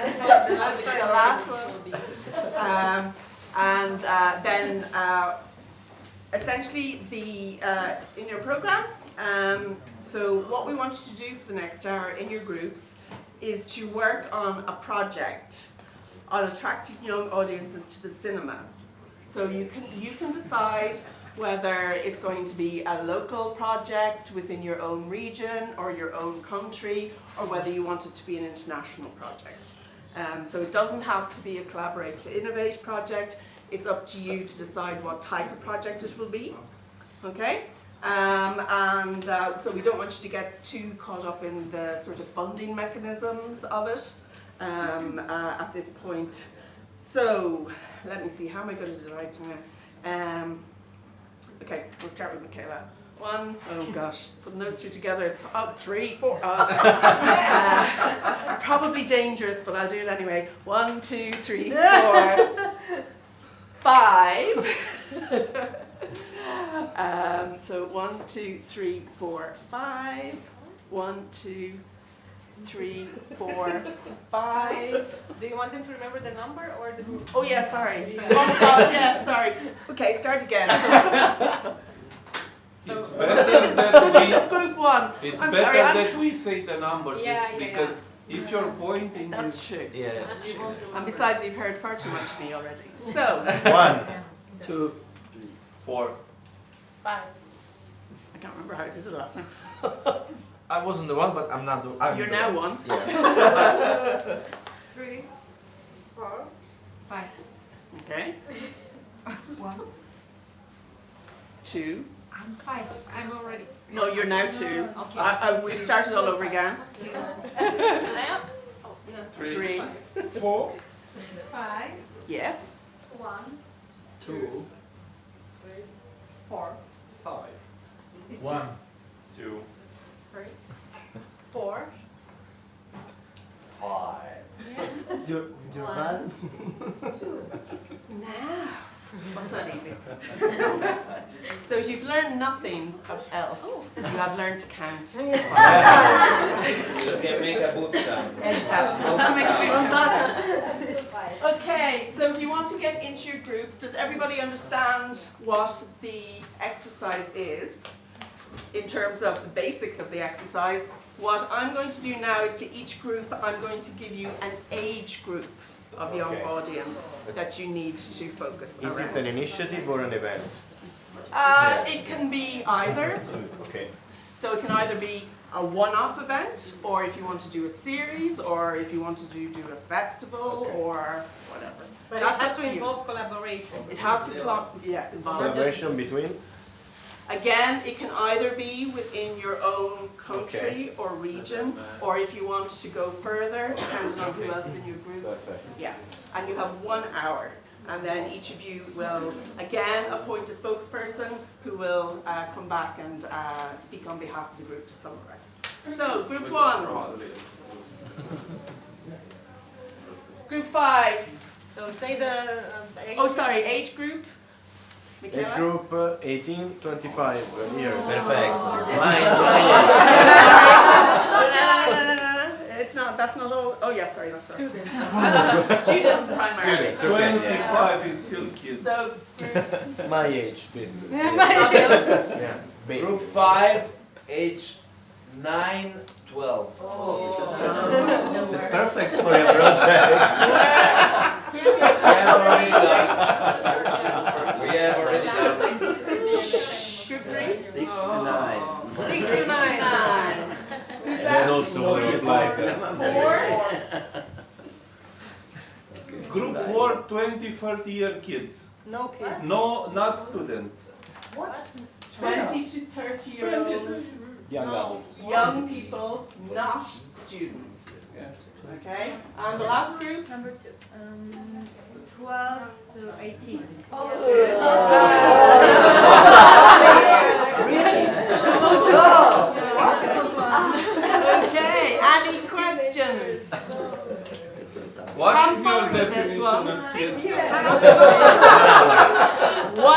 The last one. Then essentially in your program, so what we want you to do for the next hour in your groups is to work on a project on attracting young audiences to the cinema. So you can decide whether it's going to be a local project within your own region or your own country, or whether you want it to be an international project. So it doesn't have to be a Collaborate to Innovate project. It's up to you to decide what type of project it will be. Okay? So we don't want you to get too caught up in the sort of funding mechanisms of it at this point. So let me see, how am I going to do it now? Okay, we'll start with Michaela. One, oh gosh, putting those two together is three, four. Probably dangerous, but I'll do it anyway. 1, 2, 3, 4, 5. So 1, 2, 3, 4, 5. 1, 2, 3, 4, 5. Do you want them to remember the number or the group? Oh yeah, sorry. Yeah. Oh gosh, yes, sorry. Okay, start again. So this is group 1. It's I'm better sorry, that we say the number because if you're pointing, that's true. Yeah, that's true. And besides, you've heard far too much of me already. So 1, 2, 3, 4, 5. I can't remember how I did it last time. I wasn't the one, but I'm not the one. You're now one. Yeah. 3, 4, 5. Okay. 1. 2. I'm 5. I'm already. No, you're now 2. Okay. We started all over again. 3. 4, 5. Yes. 1, 2, 4, 5. 1, 2, 3, 4. 5. Your man? 2. Now. Wasn't that easy? So if you've learned nothing else, you have learned to count. You can make a bootcamp. Exactly. Okay, so if you want to get into your groups, does everybody understand what the exercise is in terms of the basics of the exercise? What I'm going to do now is to each group, I'm going to give you an age group of young audience that you need to focus Is around. it an initiative or an event? It can be either. Okay. So it can either be a one-off event, or if you want to do a series, or if you want to do a festival, or whatever. But That's it has up to you. involve collaboration. It has to involve Collaboration between? Again, it can either be within your own country or region, or if you want to go further, depending on who else in your group. Perfect. Yeah, and you have 1 hour, and then each of you will again appoint a spokesperson who will come back and speak on behalf of the group to summarize. So, group 1. Group 5. So say the age. Oh, sorry, age group. Michaela? Age group 18-25 years. Perfect. No. It's not, that's not all. Oh, yeah, sorry, that's Students. Students primarily. Students. 25 is still kids. So, My age, basically. Yeah. Basically. Group 5, age 9, 12. It's perfect for your project. We have already done. We have already done. Group 3? 6 to 9. 6 to 9. Who's And that? also like 4? Group 4, 20, 30 year kids. No kids. No, not students. What? 20 to 30-year-olds. young adults. Young people, not students. Okay? And the last group? Number 2. 12 to 18. Okay, any questions? What Have is fun your with this definition one. of kids? 1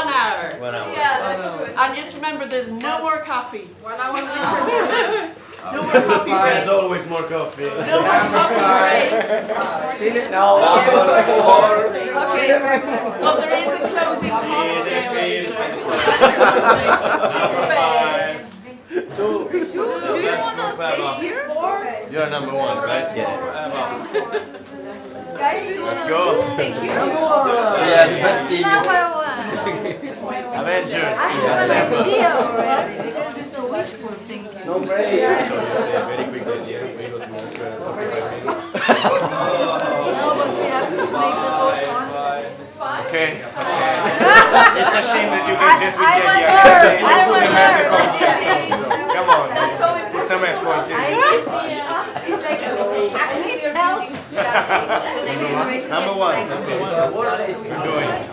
hour. 1 hour. Yeah, that's good. And just remember, there's no more coffee. 1 hour. No more coffee There's breaks. always more coffee. No more coffee breaks. Number 4. Okay. But there is a closing cocktail later. Do you wanna stay here? You're number one, right? Yeah. Guys, do you wanna go. stay here? Yeah, the best team is Avengers. I have an idea already because it's a wishful thinking. so yeah, very quick idea. We got more 45 minutes. No, but we have to make the whole concept. Okay. It's a shame that you can just I'm a get nerd. I'm a magical. nerd. Come on. That's so important. Put some effort in. It's like actually you're building to that age. The next generation Number is one. like Okay. We're doing it.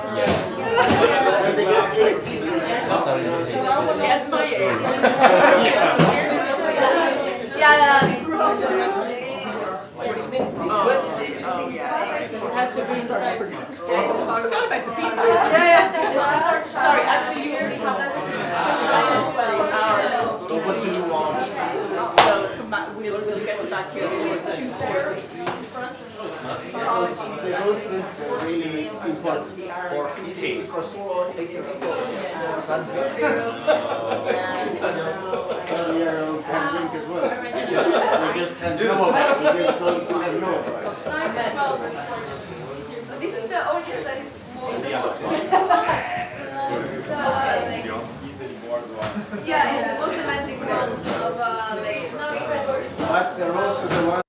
Guess my age. yeah. Oh yeah. Has to be sorry. I forgot about the feedback. Yeah. Sorry, actually you only have 12 hours. So what do you want? So come back, we'll get you back here for 2:40. Really important. Earlier on can drink as well. We just can't know about it. We just don't know about it. This is the origin that is more the most like, yeah, and the most demanding ones of like But they're also the ones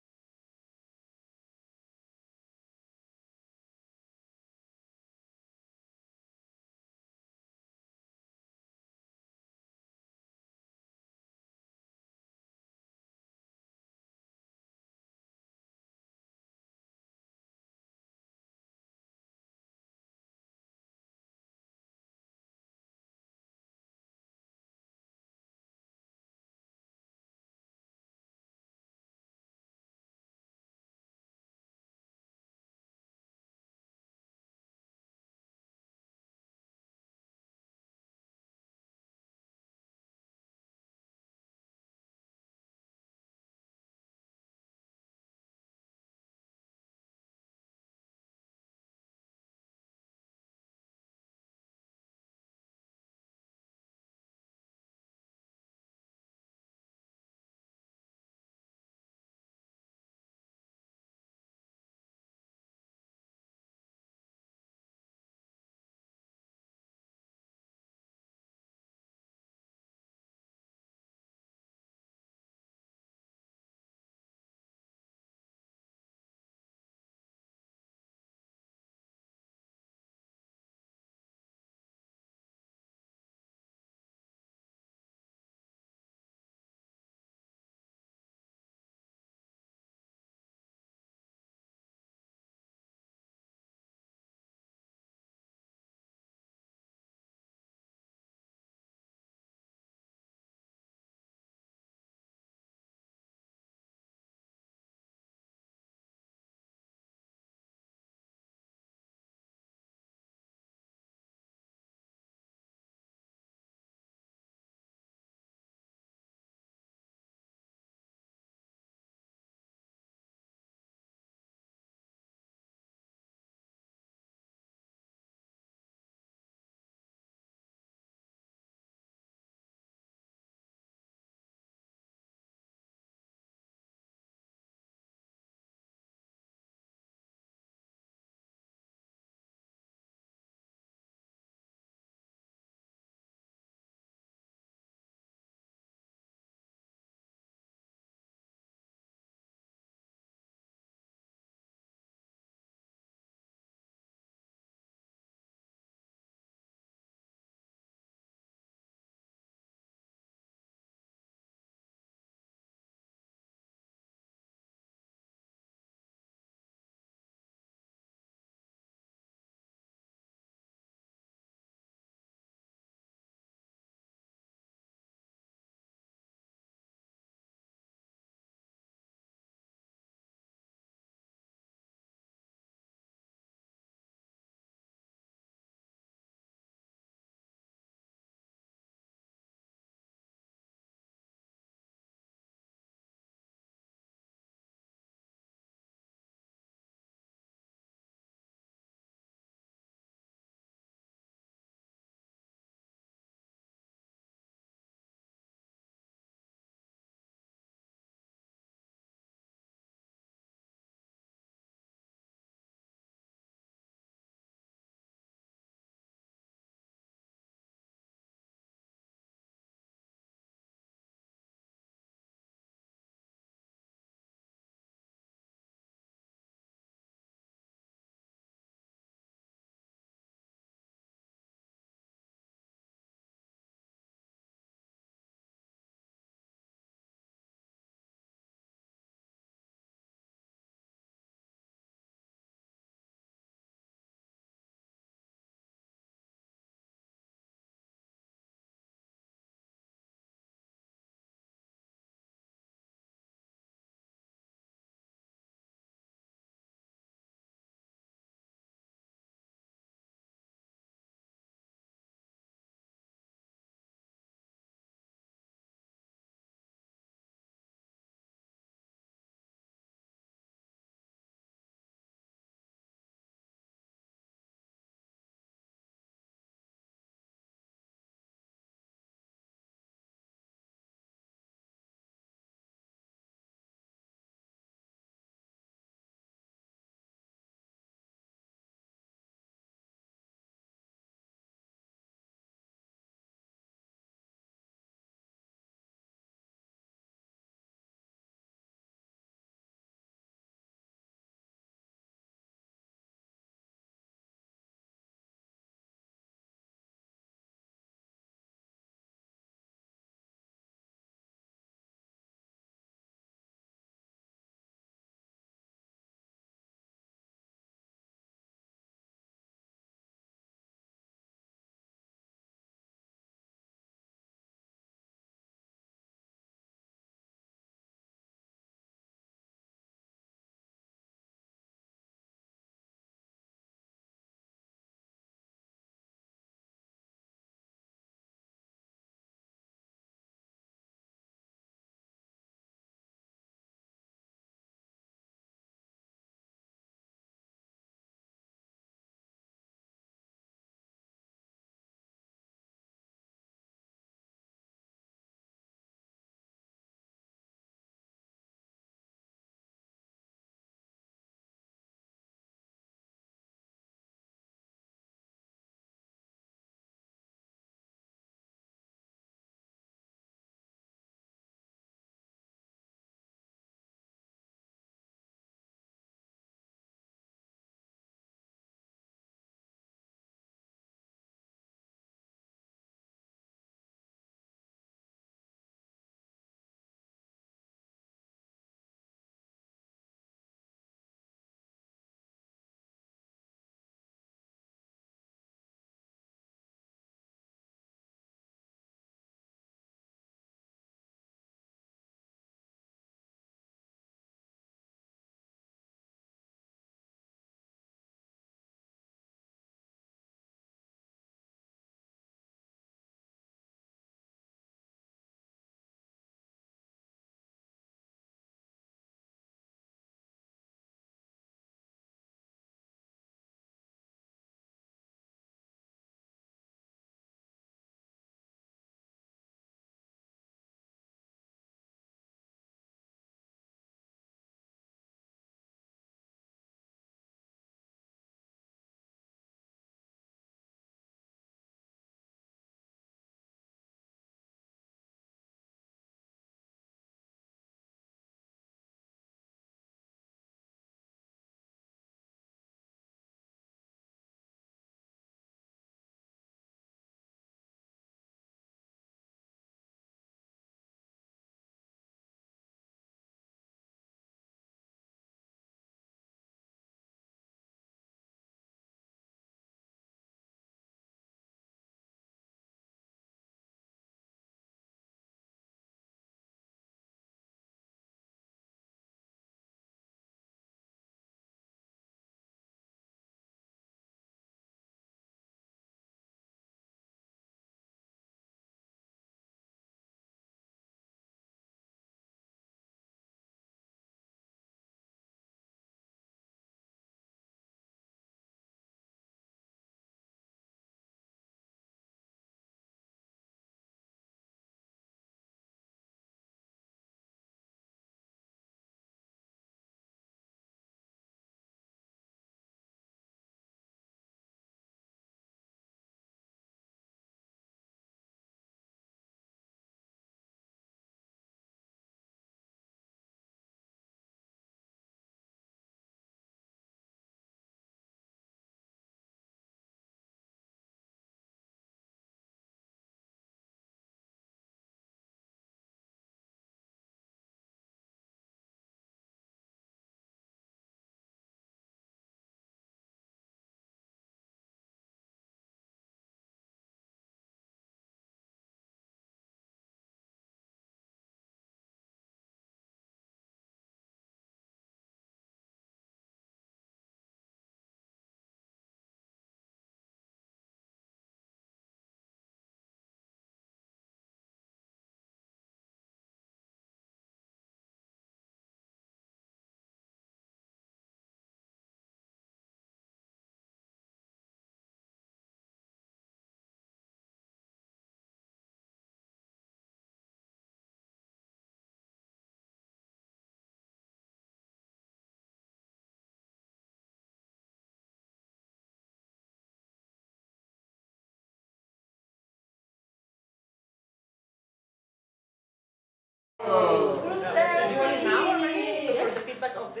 Now already? For the feedback of the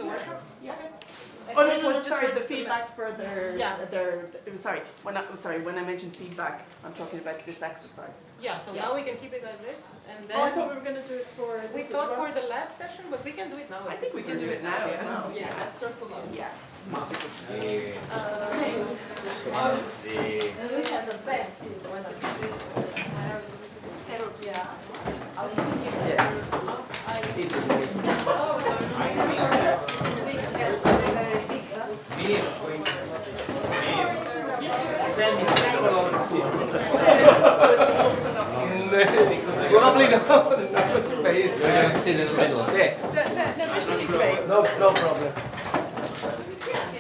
workshop? Yeah. Okay. Oh no, It no, was just sorry. for The the feedback for their, Yeah. sorry. When I mentioned feedback, I'm talking about this exercise. Yeah, so now we can keep it like this, and Oh, I then thought we were going to do it for. we this as thought well. for the last session, but we can do it now. I think we can do it now as well. Yeah, let's circle up. Yeah. Luis has the best. Semicircular. Probably no. Space. In the middle. Yeah. No problem.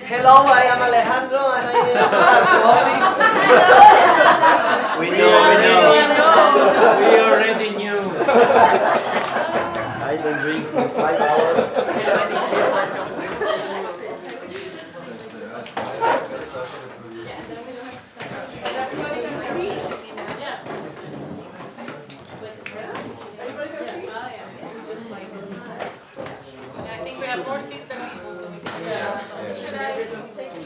Hello, I am Alejandro and I am We know. We already knew. I don't drink for 5 hours. I think we have more seats than people, so we can. Should I take it?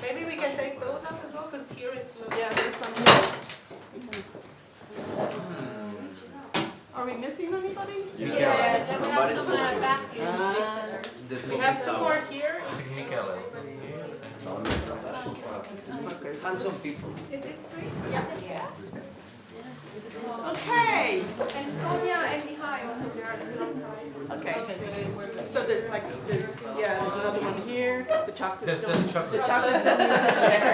Maybe we can take those up as well, because here is. Yeah, there's some. Are we missing anybody? Yes. Somebody's We have some more here. And some people. Is this free? Yeah. Okay. And Sonia and Mihai also, they are still outside. Okay. Okay, so we're good. So there's like this. Yeah, there's another one here. The chocolate's There's still. the chocolate. The chocolate's still in the chair.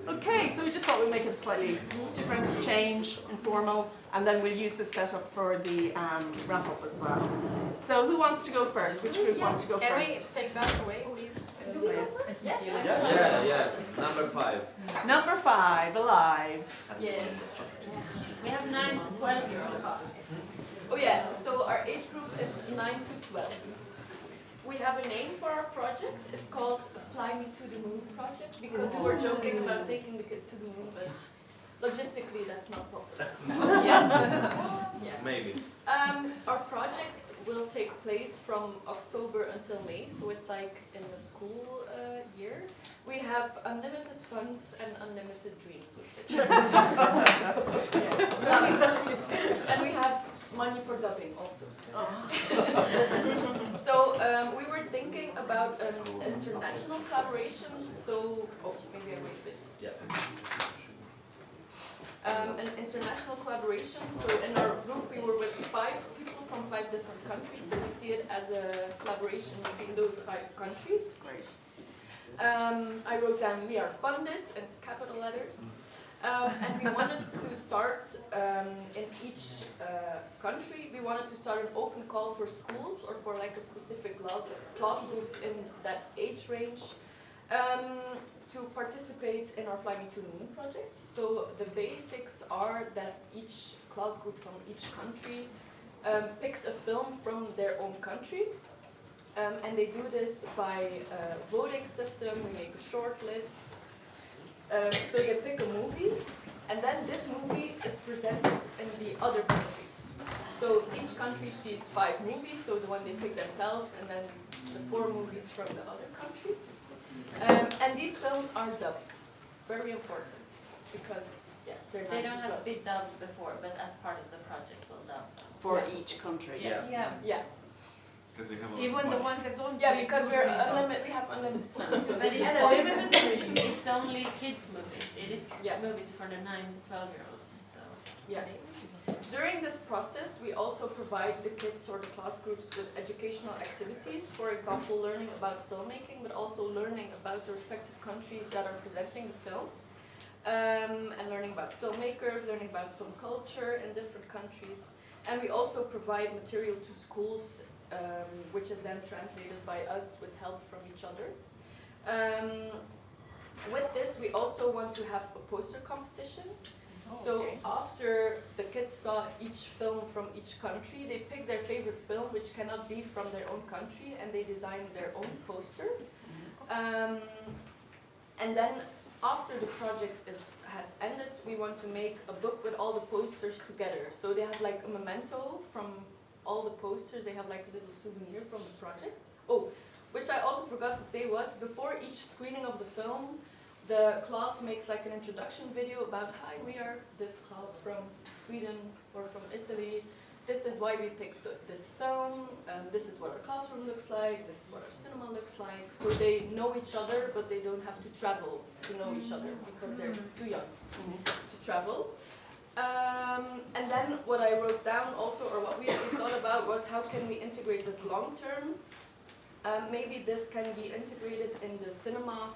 Okay, so we just thought we'd make it slightly different, change, informal, and then we'll use this setup for the wrap up as well. So who wants to go first? Which group wants to go Can we first? take that away, please? Yeah. Number 5. Number 5, alive. Yes. We have 9 to 12 years old. Oh yeah, so our age group is 9 to 12. We have a name for our project. It's called Fly Me to the Moon Project, because we were joking about taking the kids to the moon, but logistically that's not possible. Yes. Yeah. Maybe. Our project will take place from October until May, so it's like in the school year. We have unlimited funds and unlimited dreams with it. Yeah. And we have money for dubbing also. So we were thinking about an international collaboration. So, maybe I wait a bit. Yeah. An international collaboration. So in our group we were with 5 people from 5 different countries. So we see it as a collaboration between those 5 countries. Great. I wrote down we are funded in capital letters. And we wanted to start in each country, we wanted to start an open call for schools or for like a specific class group in that age range to participate in our Fly Me to the Moon project. So the basics are that each class group from each country picks a film from their own country. And they do this by a voting system. We make a short list. So they pick a movie, and then this movie is presented in the other countries. So each country sees 5 movies, so the one they pick themselves, and then the 4 movies from the other countries. And these films are dubbed. Very important, because They don't have to be dubbed before, but as part of the project we'll dub them. For each country. Yes. Yeah. Even the ones that don't. Yeah, because we have unlimited time. So But this is it's only kids movies. It is movies for the 9 to 12-year-olds. So Yeah. During this process, we also provide the kids or the class groups with educational activities. For example, learning about filmmaking, but also learning about the respective countries that are presenting the film. And learning about filmmakers, learning about film culture in different countries. And we also provide material to schools, which is then translated by us with help from each other. With this, we also want to have a poster competition. So after the kids saw each film from each country, they picked their favorite film, which cannot be from their own country, and they designed their own poster. And then after the project has ended, we want to make a book with all the posters together. So they have like a memento from all the posters. They have like a little souvenir from the project. Oh, which I also forgot to say was, before each screening of the film, the class makes like an introduction video about, hi, we are this class from Sweden or from Italy. This is why we picked this film, this is what our classroom looks like, this is what our cinema looks like. So they know each other, but they don't have to travel to know each other because they're too young to travel. And then what I wrote down also, or what we thought about, was how can we integrate this long term? Maybe this can be integrated in the cinema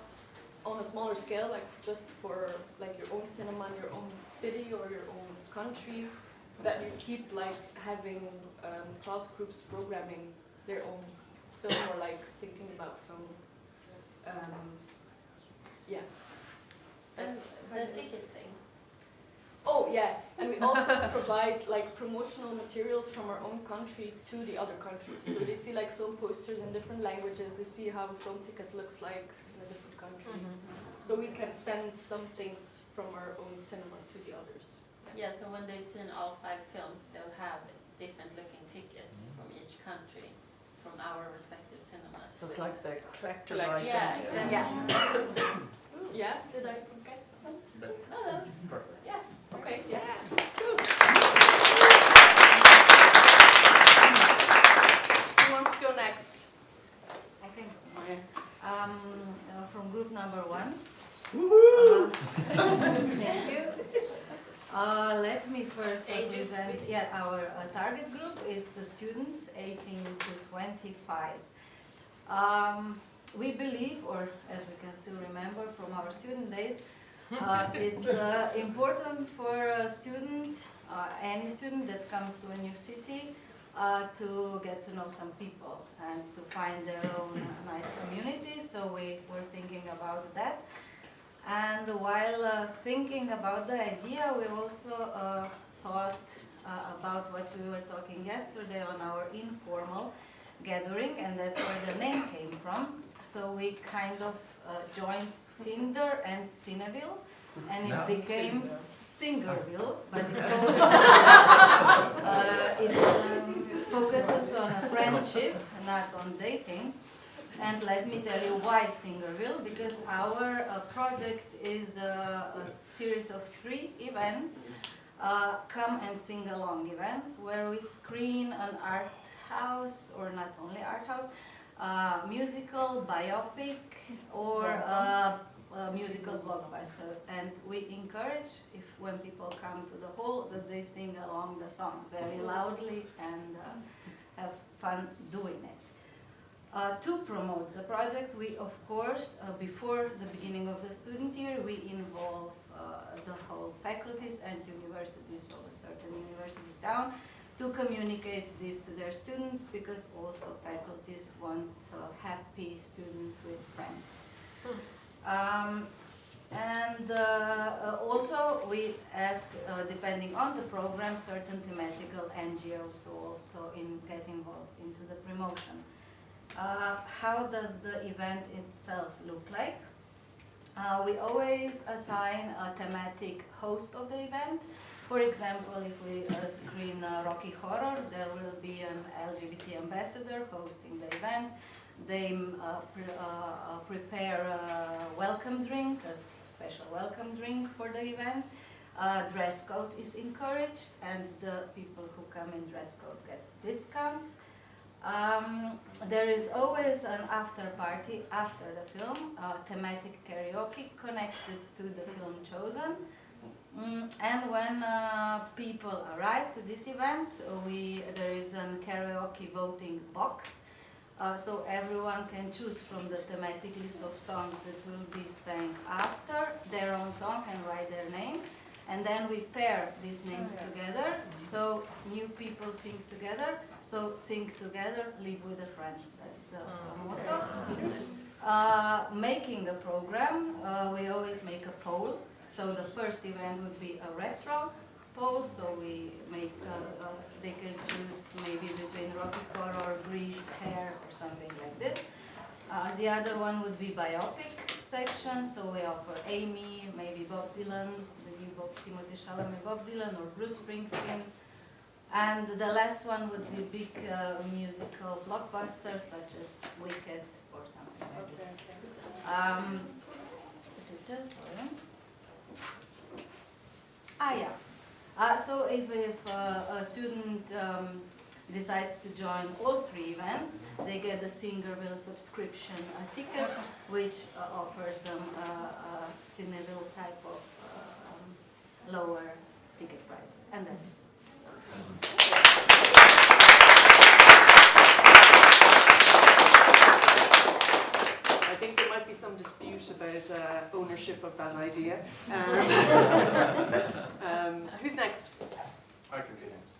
on a smaller scale, like just for like your own cinema in your own city or your own country, that you keep like having class groups programming their own film or like thinking about film. Yeah. That's the ticket thing. Oh yeah, and we also provide like promotional materials from our own country to the other countries. So they see like film posters in different languages, they see how a film ticket looks like in a different country. So we can send some things from our own cinema to the others. Yeah, so when they've seen all 5 films, they'll have different looking tickets from each country, from our respective cinemas. So it's like the collector's Collection. item. Yeah, exactly. Yeah, did I forget something? No, that's Perfect. Yeah, okay, yeah. Who wants to go next? I think Okay. from group number 1. Thank you. Let me first present our target group. It's students 18 to 25. We believe, or as we can still remember from our student days, it's important for a student, any student that comes to a new city, to get to know some people and to find their own nice community. So we were thinking about that. And while thinking about the idea, we also thought about what we were talking yesterday on our informal gathering, and that's where the name came from. So we kind of joined Tinder and Cineville, and it became Singerville, but it focuses on a friendship, not on dating. And let me tell you why Singerville, because our project is a series of 3 events, come and sing along events, where we screen an art house, or not only art house, musical, biopic, or a musical blockbuster. And we encourage, when people come to the hall, that they sing along the songs very loudly and have fun doing it. To promote the project, we of course, before the beginning of the student year, we involve the whole faculties and universities of a certain university town to communicate this to their students, because also faculties want happy students with friends. Also we ask, depending on the program, certain thematical NGOs to also get involved into the promotion. How does the event itself look like? We always assign a thematic host of the event. For example, if we screen Rocky Horror, there will be an LGBT ambassador hosting the event. They prepare a welcome drink, a special welcome drink for the event. Dress code is encouraged, and the people who come in dress code get discounts. There is always an after party after the film, thematic karaoke connected to the film chosen. And when people arrive to this event, there is a karaoke voting box. So everyone can choose from the thematic list of songs that will be sang after their own song and write their name. And then we pair these names together, so new people sing together. So sing together, live with a friend. That's the motto. Making a program, we always make a poll. So the first event would be a retro poll, so we make, they can choose maybe between Rocky Horror, Grease, Hair, or something like this. The other one would be biopic section, so we offer Amy, maybe Bob Dylan, the new Timothy Chalamet Bob Dylan, or Bruce Springsteen. And the last one would be big musical blockbusters such as Wicked or something like this. Sorry. So if a student decides to join all three events, they get a Singerville subscription ticket, which offers them a Cineville type of lower ticket price. And that's it. I think there might be some dispute about ownership of that idea. Who's next? I can be next.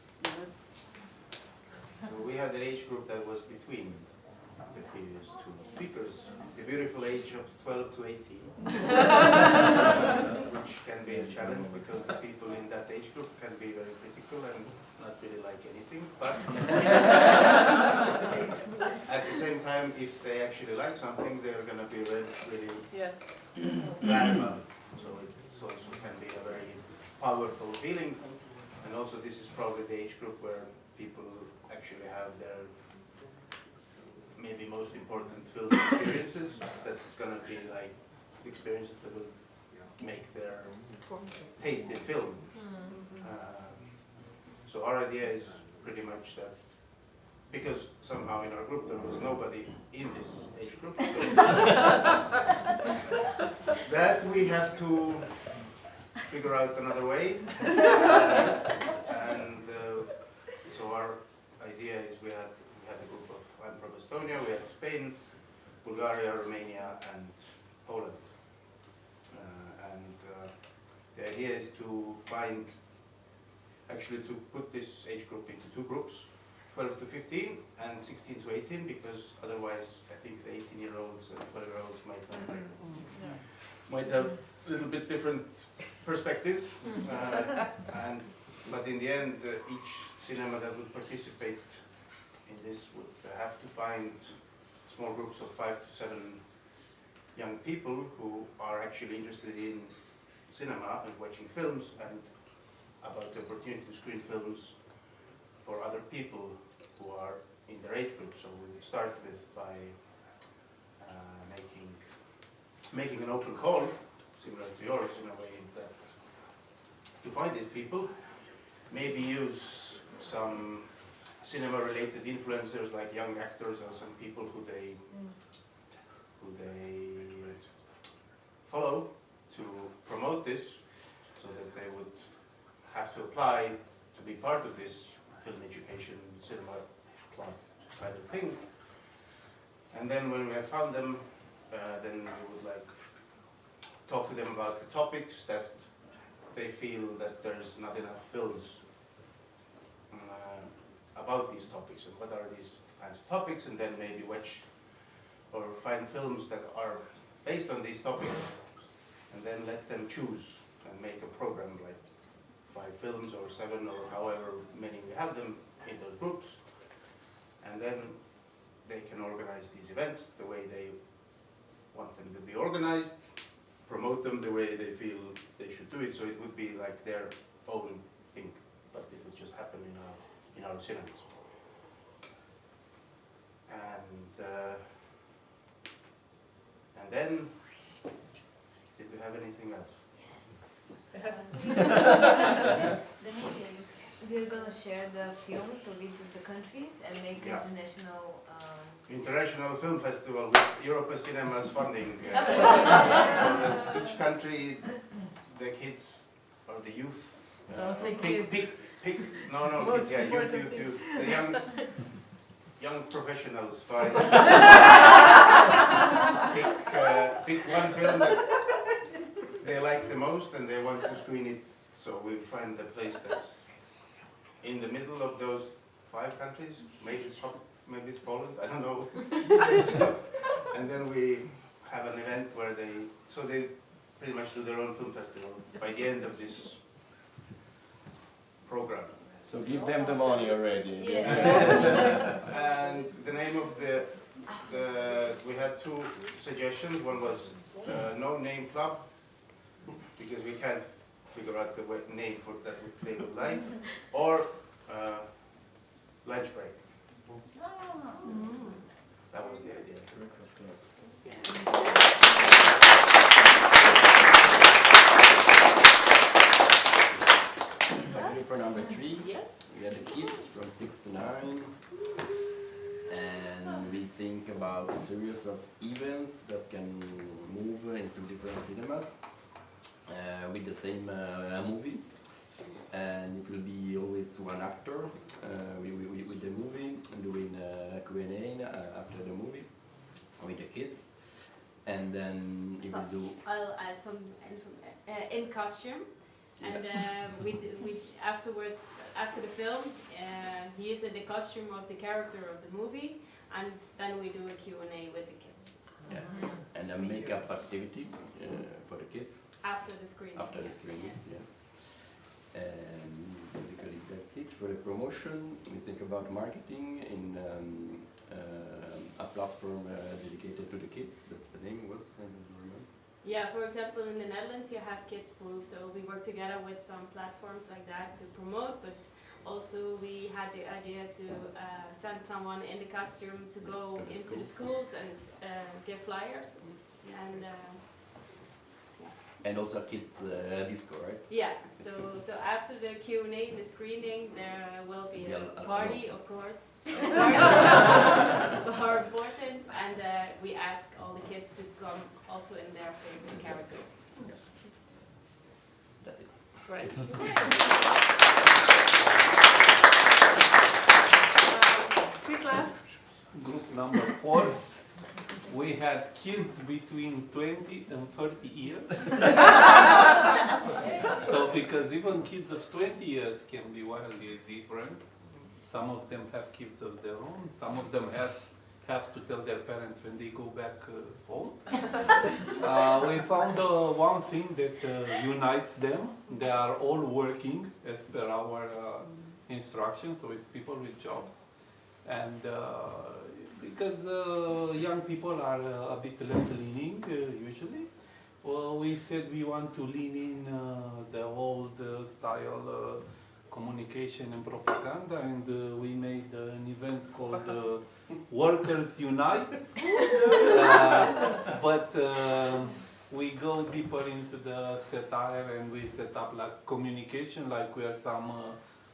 So we had an age group that was between the previous two speakers, the beautiful age of 12 to 18, which can be a challenge because the people in that age group can be very critical and not really like anything, but at the same time, if they actually like something, they're going to be really glad about it. So it also can be a very powerful feeling, and also this is probably the age group where people actually have their maybe most important film experiences. That's going to be like the experiences that will make their taste in film. So our idea is pretty much that, because somehow in our group there was nobody in this age group, so that we have to figure out another way. So our idea is we had a group of, I'm from Estonia, we had Spain, Bulgaria, Romania, and Poland. The idea is to find, actually to put this age group into two groups, 12 to 15 and 16 to 18, because otherwise I think the 18-year-olds and 12-year-olds might have a little bit different perspectives. But in the end, each cinema that would participate in this would have to find small groups of 5 to 7 young people who are actually interested in cinema and watching films, and about the opportunity to screen films for other people who are in their age group. So we would start by making an open call, similar to yours in a way, that to find these people, maybe use some cinema-related influencers like young actors or some people who they follow to promote this, so that they would have to apply to be part of this film education cinema club kind of thing. And then when we have found them, then we would like talk to them about the topics that they feel that there's not enough films about these topics, and what are these kinds of topics, and then maybe watch or find films that are based on these topics, and then let them choose and make a program like 5 films or 7 or however many we have them in those groups, and then they can organize these events the way they want them to be organized, promote them the way they feel they should do it, so it would be like their own thing, but it would just happen in our cinemas. And then, did we have anything else? The meetings. We're going to share the films of each of the countries and make international film festival with Europa Cinema's funding. Of So that each country, the kids or the youth, pick, youth, the young professionals find pick one film that they like the most and they want to screen it. So we find a place that's in the middle of those 5 countries, maybe it's Poland, I don't know. And then we have an event where they pretty much do their own film festival by the end of this program. So give them the money already. And the name of we had two suggestions. One was No Name Club, because we can't figure out the name for that they would like, or lunch break. That was the idea. Breakfast club. So for number 3, Yes. we had the kids from 6 to 9, and we think about a series of events that can move into different cinemas with the same movie, and it will be always one actor with the movie, doing Q&A after the movie with the kids, and then it will do. I'll add some in costume, and afterwards, after the film, he is in the costume of the character of the movie, and then we do a Q&A with the kids. Yeah, and a makeup activity for the kids. After the screening. After the screening, yes. And basically that's it for the promotion. We think about marketing in a platform dedicated to the kids. That's the name was. Yeah, for example, in the Netherlands you have Kids Proof, so we work together with some platforms like that to promote, but also we had the idea to send someone in the costume to go into the schools and give flyers. And also a kids disco, right? Yeah, so after the Q&A, the screening, there will be a party, of course. Parties are important, and we ask all the kids to come also in their favorite character. That's it. Right. Who's left? Group number 4. We had kids between 20 and 30 years. So because even kids of 20 years can be wildly different. Some of them have kids of their own. Some of them have to tell their parents when they go back home. We found one thing that unites them. They are all working as per our instructions, so it's people with jobs. And because young people are a bit left-leaning usually, well, we said we want to lean in the old style communication and propaganda, and we made an event called Workers Unite. But we go deeper into the satire, and we set up like communication, like we are some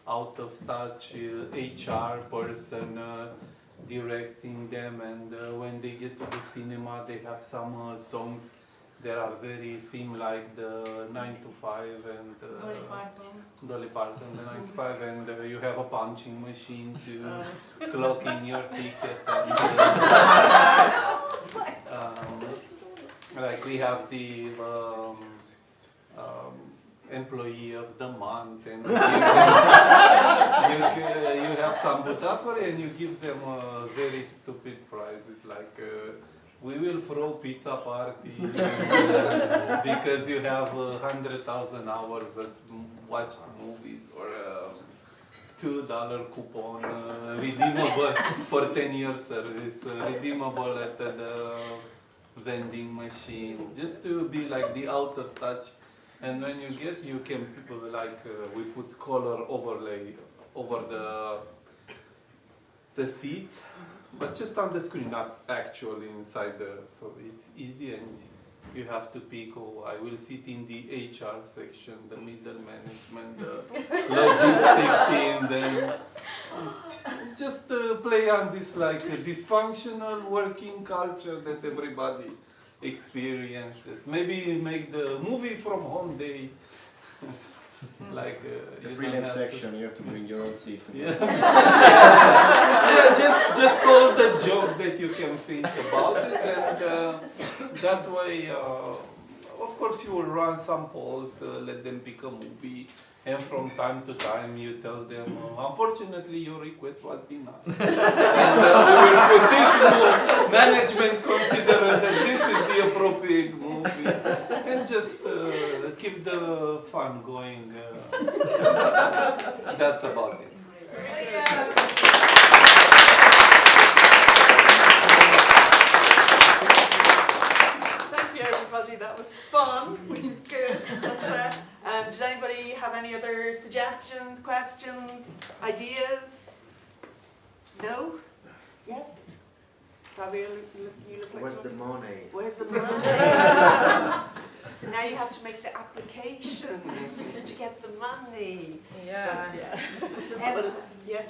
out-of-touch HR person directing them, and when they get to the cinema they have some songs that are very theme, like the 9 to 5 and Dolly Parton, the 9 to 5, and you have a punching machine to clock in your ticket, and like we have the employee of the month, and you have some butafari and you give them very stupid prizes, like we will throw pizza party because you have 100,000 hours of watched movies, or $2 coupon redeemable for 10-year service, redeemable at the vending machine, just to be like the out of touch. And when you get, you can people like we put color overlay over the seats, but just on the screen, not actually inside so it's easy, and you have to pick, oh, I will sit in the HR section, the middle management, the logistic team, then just play on this like dysfunctional working culture that everybody experiences. Maybe make the movie from home day. Like the freelance section, you have to bring your own seat. Yeah. just all the jokes that you can think about it, and that way, of course, you will run some polls, let them pick a movie, and from time to time you tell them, unfortunately, your request was denied. And we will put this movie, management consider that this is the appropriate movie. And just keep the fun going. That's about it. Thank you, everybody. That was fun, which is good. Did anybody have any other suggestions, questions, ideas? No? Yes? Fabio, you look like Where's the money? Where's the money? So now you have to make the applications to get the money. Yeah. But, yeah.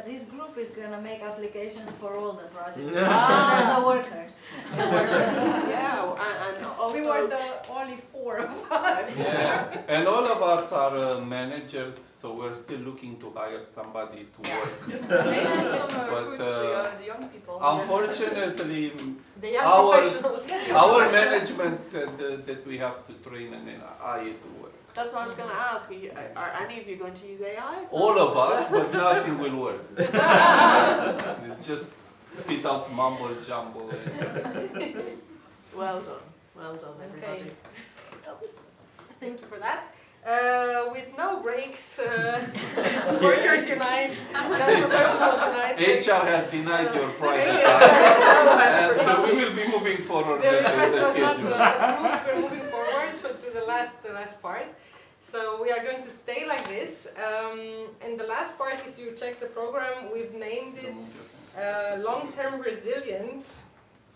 This group is gonna make applications for all the projects. Ah. They're the workers. Yeah, and also... We were the only 4 of us. Yeah, and all of us are managers, so we're still looking to hire somebody to work. They have some But, recruits, the young people. Unfortunately, The young our- professionals. our management said that we have to train an AI to work. That's what I was going to ask. Are any of you going to use AI? All of us, but nothing will work. It just spit out mumble jumble. Well done. Well done, everybody. Okay. Thank you for that. With no breaks, workers unite, professionals unite. HR has denied your private Yeah. time, and we will be moving forward The with request the was not schedule. approved. We're moving forward to the last part. So we are going to stay like this. In the last part, if you check the program, we've named it long-term resilience.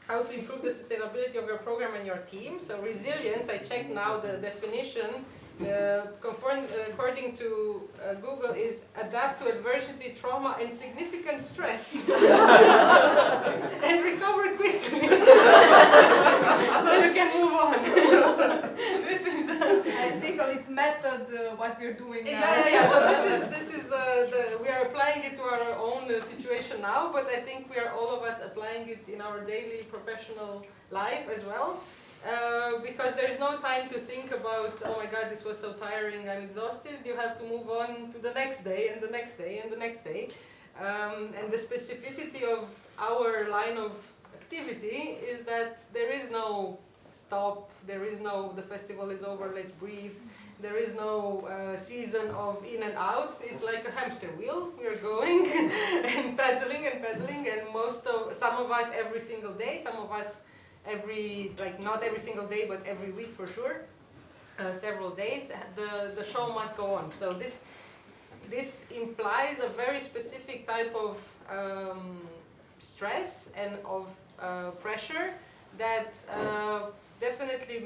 How to improve the sustainability of your program and your team. So resilience, I checked now the definition. According to Google, is adapt to adversity, trauma, and significant stress, and recover quickly, so you can move on. So this is. I see. So it's method what we're doing now. Yeah. So this is we are applying it to our own situation now, but I think we are all of us applying it in our daily professional life as well. Because there is no time to think about, oh my god, this was so tiring, I'm exhausted. You have to move on to the next day and the next day and the next day. And the specificity of our line of activity is that there is no stop, there is no, the festival is over, let's breathe. There is no season of in and out. It's like a hamster wheel. We're going and pedaling, and some of us every single day, some of us not every single day, but every week for sure, several days. The show must go on. So this implies a very specific type of stress and of pressure that definitely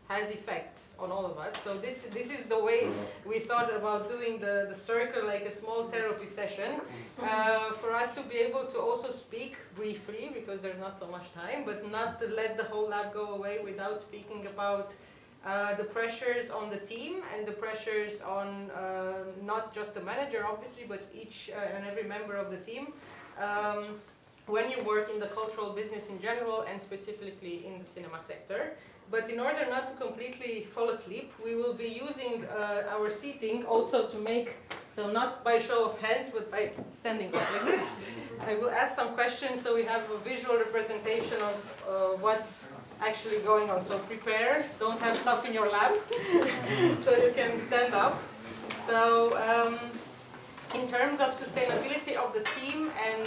has effects on all of us. So this is the way we thought about doing the circle, like a small therapy session, for us to be able to also speak briefly, because there's not so much time, but not to let the whole lab go away without speaking about the pressures on the team and the pressures on not just the manager, obviously, but each and every member of the team. When you work in the cultural business in general and specifically in the cinema sector. But in order not to completely fall asleep, we will be using our seating also to make, so not by show of hands, but by standing up like this. I will ask some questions so we have a visual representation of what's actually going on. So prepare, don't have stuff in your lap, so you can stand up. So in terms of sustainability of the team and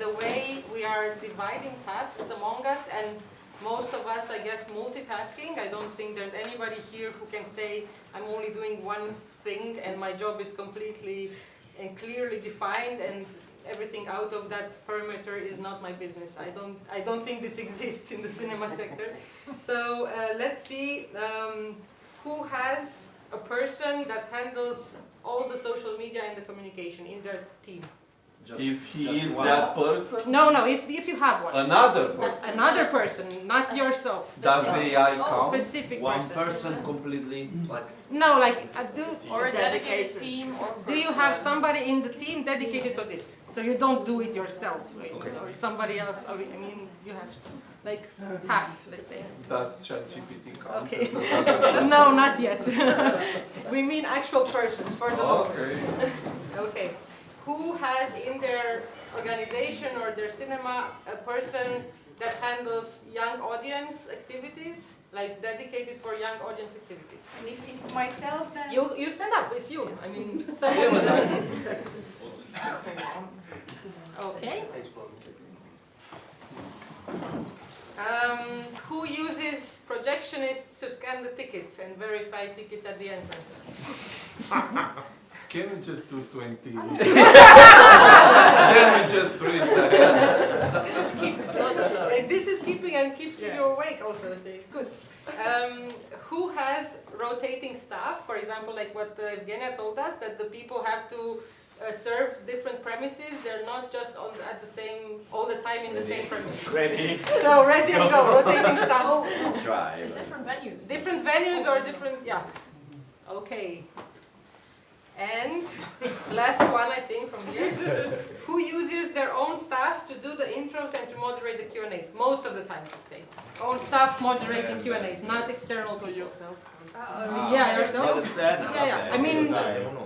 the way we are dividing tasks among us, and most of us, I guess, multitasking. I don't think there's anybody here who can say, I'm only doing one thing and my job is completely and clearly defined, and everything out of that perimeter is not my business. I don't think this exists in the cinema sector. So let's see who has a person that handles all the social media and the communication in their team. If he is that person? No, if you have one. Another person? Another person, not yourself. Does AI count? Specific One person completely, like... No, like Or a dedicated team or person. Do you have somebody in the team dedicated to this? So you don't do it yourself, right? Okay. Or somebody else, I mean, you have like half, let's say. Does ChatGPT count? Okay. No, not yet. We mean actual persons for the moment. Okay. Okay. Who has in their organization or their cinema a person that handles young audience activities, like dedicated for young audience activities. And if it's myself, then You stand up, it's you. I mean, okay. Who uses projectionists to scan the tickets and verify tickets at the entrance? Can we just do 20? Then we just raise the hand. And this is keeping and keeps you awake also, so it's good. Who has rotating staff? For example, like what Evgenia told us, that the people have to serve different premises. They're not just at the same, all the time in the same premise. Ready. So ready and go, rotating staff. Try. Different venues. Different venues or different, yeah. Okay. And last one, I think, from here. Who uses their own staff to do the intros and to moderate the Q&As? Most of the time, I'd say. Own staff moderating Q&As, not external people. Yeah, yourself. Yeah. I mean,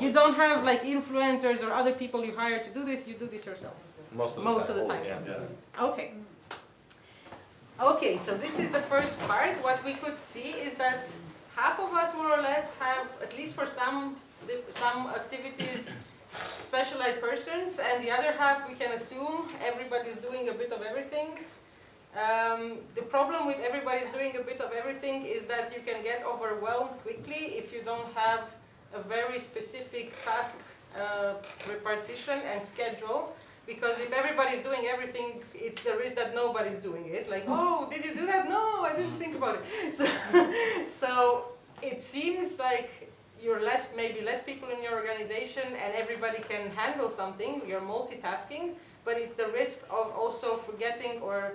you don't have like influencers or other people you hire to do this. You do this yourself. Most of the time. Yeah. Okay. Okay, so this is the first part. What we could see is that half of us, more or less, have, at least for some activities, specialized persons, and the other half we can assume everybody's doing a bit of everything. The problem with everybody's doing a bit of everything is that you can get overwhelmed quickly if you don't have a very specific task repartition and schedule. Because if everybody's doing everything, it's the risk that nobody's doing it. Like, oh, did you do that? No, I didn't think about it. So it seems like you're maybe less people in your organization and everybody can handle something, you're multitasking, but it's the risk of also forgetting or,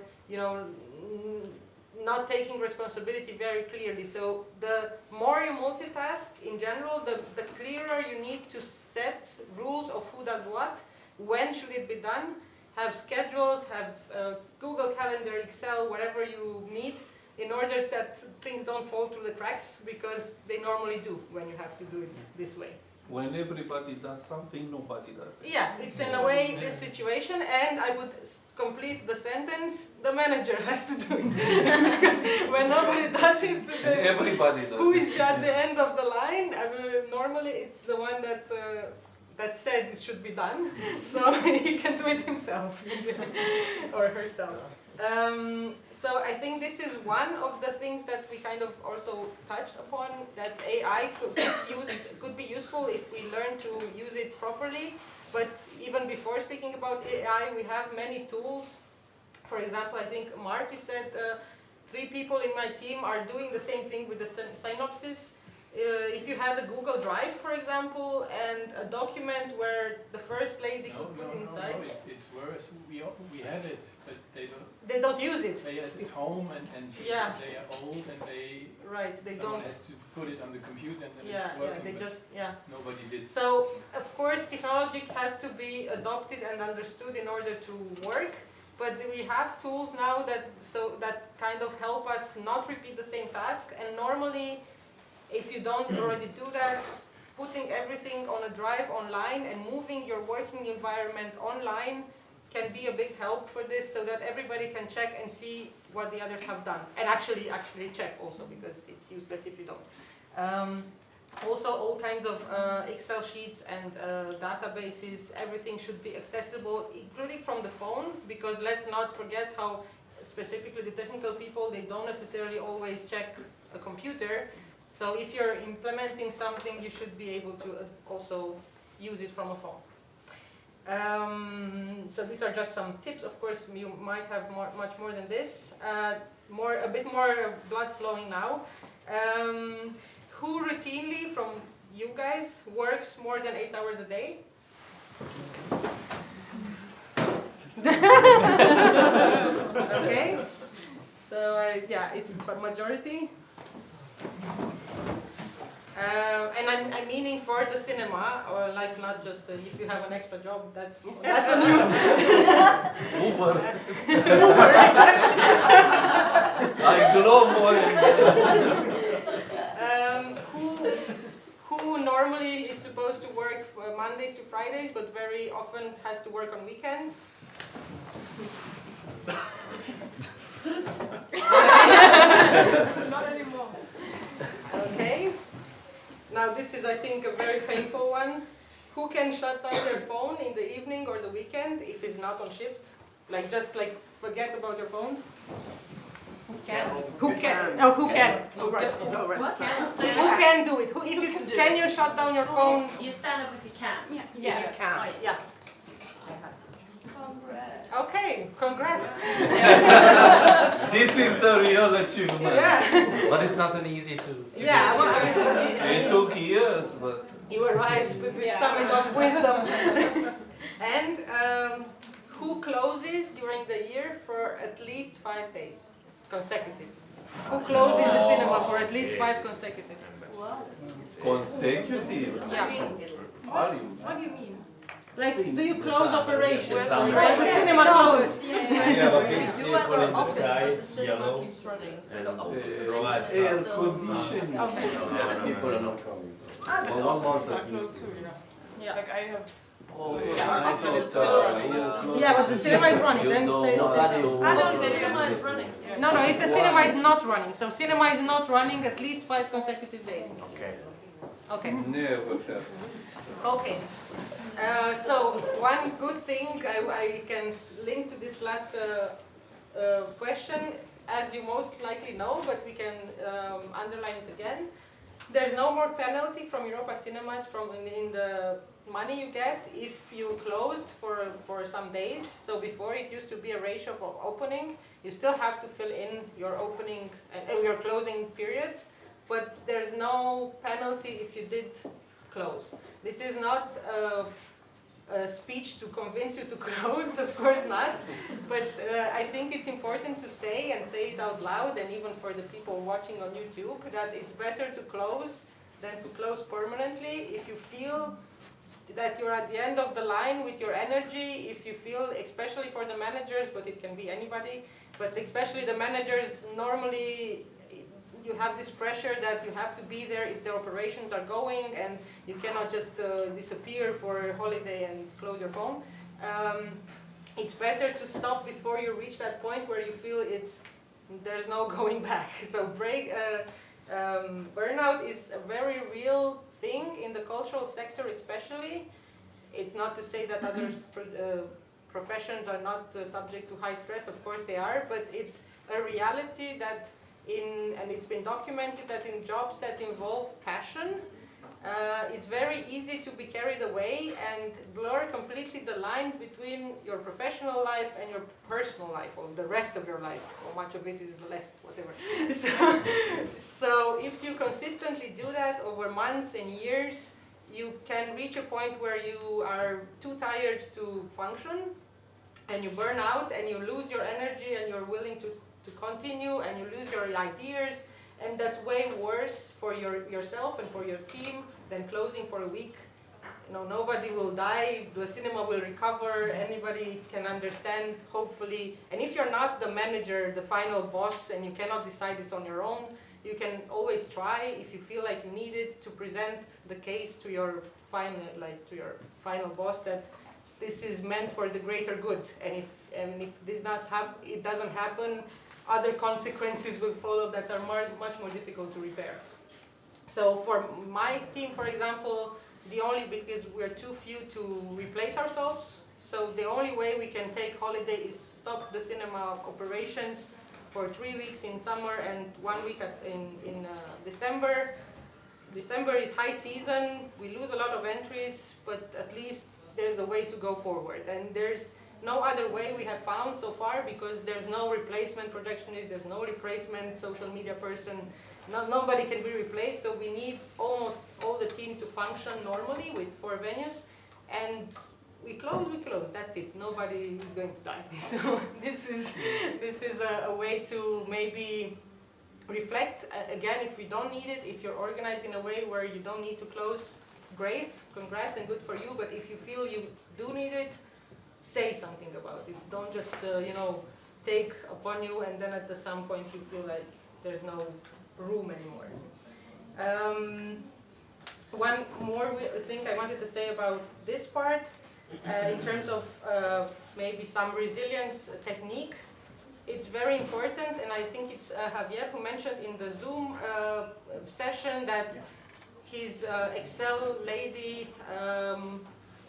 not taking responsibility very clearly. So the more you multitask in general, the clearer you need to set rules of who does what, when should it be done, have schedules, have Google Calendar, Excel, whatever you need, in order that things don't fall through the cracks, because they normally do when you have to do it this way. When everybody does something, nobody does it. Yeah, it's in a way this situation, and I would complete the sentence, the manager has to do it. Because when nobody does it, Everybody does who it. is at the end of the line? I mean, normally it's the one that said it should be done, so he can do it himself or herself. So I think this is one of the things that we kind of also touched upon, that AI could be useful if we learn to use it properly. But even before speaking about AI, we have many tools. For example, I think Mark, you said 3 people in my team are doing the same thing with the synopsis. If you had a Google Drive, for example, and a document where the first lady could put inside. No, it's worse. We have it, but they don't use it. They are at home and yeah. They are old and they someone don't. has to put it on the computer and then Yeah, it's working. they just nobody did. So of course, technology has to be adopted and understood in order to work. But we have tools now that kind of help us not repeat the same task. And normally, if you don't already do that, putting everything on a drive online and moving your working environment online can be a big help for this, so that everybody can check and see what the others have done. And actually check also, because it's useless if you don't. Also, all kinds of Excel sheets and databases, everything should be accessible, including from the phone, because let's not forget how, specifically the technical people, they don't necessarily always check a computer. So if you're implementing something, you should be able to also use it from a phone. So these are just some tips. Of course, you might have much more than this. A bit more blood flowing now. Who routinely, from you guys, works more than 8 hours a day? Okay. So yeah, it's a majority. And I'm meaning for the cinema, or like not just if you have an extra job, that's a new. Uber. I glow more. Who normally is supposed to work Mondays to Fridays, but very often has to work on weekends? Not anymore. Okay. Now this is, I think, a very painful one. Who can shut down their phone in the evening or the weekend if it's not on shift? Like just like forget about your phone. Who can? Who can? Oh, who can? Who can do it? Who, if you can you shut down your phone? You stand up if you can. Yeah, Yes. you can. Yeah. Okay, congrats. This is the real achievement. Yeah. But it's not an easy to Yeah. Well, I mean, It took years, but you arrived to this summit of wisdom. And who closes during the year for at least 5 days consecutive? Who closes the cinema for at least 5 consecutive? consecutive. Yeah. Are you? What do you mean? Like, do you close operations? The summer. Or the cinema closed? Yeah, but We we do see at it in our the office, sky, but the cinema yellow, keeps running. and So provides Air sun. conditioning. People are not coming. Ah, but Well, one month not at close least. too, Yeah. Like I have. Oh, Yeah, I office thought is still running. Yeah, but the cinema is running. You Then don't stay. know Nobody that. I don't the think cinema is running. No, no, if the cinema is not running. So cinema is not running at least 5 consecutive days. Okay. Okay. never happened. Okay. So one good thing I can link to this last question, as you most likely know, but we can underline it again. There's no more penalty from Europa Cinemas from in the money you get if you closed for some days. So before it used to be a ratio of opening. You still have to fill in your opening and your closing periods, but there's no penalty if you did close. This is not a speech to convince you to close, of course not. But I think it's important to say and say it out loud, and even for the people watching on YouTube, that it's better to close than to close permanently. If you feel that you're at the end of the line with your energy, if you feel, especially for the managers, but it can be anybody, but especially the managers, normally you have this pressure that you have to be there if the operations are going, and you cannot just disappear for a holiday and close your phone. It's better to stop before you reach that point where you feel there's no going back. So burnout is a very real thing in the cultural sector especially. It's not to say that other professions are not subject to high stress, of course they are, but it's a reality that and it's been documented that in jobs that involve passion, it's very easy to be carried away and blur completely the lines between your professional life and your personal life, or the rest of your life, or much of it is left, whatever. So if you consistently do that over months and years, you can reach a point where you are too tired to function, and you burn out, and you lose your energy, and you're willing to continue, and you lose your ideas, and that's way worse for yourself and for your team than closing for a week. You know, nobody will die, the cinema will recover, anybody can understand, hopefully. And if you're not the manager, the final boss, and you cannot decide this on your own, you can always try, if you feel like you need it, to present the case to your final boss that this is meant for the greater good, and if this doesn't happen, other consequences will follow that are much more difficult to repair. So for my team, for example, because we're too few to replace ourselves, so the only way we can take holiday is stop the cinema operations for 3 weeks in summer and 1 week in December. December is high season, we lose a lot of entries, but at least there's a way to go forward. And there's no other way we have found so far, because there's no replacement projectionist, there's no replacement social media person, nobody can be replaced, so we need almost all the team to function normally with 4 venues, and we close, that's it, nobody is going to die. So this is a way to maybe reflect, again, if we don't need it, if you're organized in a way where you don't need to close, great, congrats and good for you, but if you feel you do need it, say something about it. Don't just, take upon you and then at some point you feel like there's no room anymore. One more thing I wanted to say about this part, in terms of maybe some resilience technique, it's very important, and I think it's Javier who mentioned in the Zoom session that his Excel lady,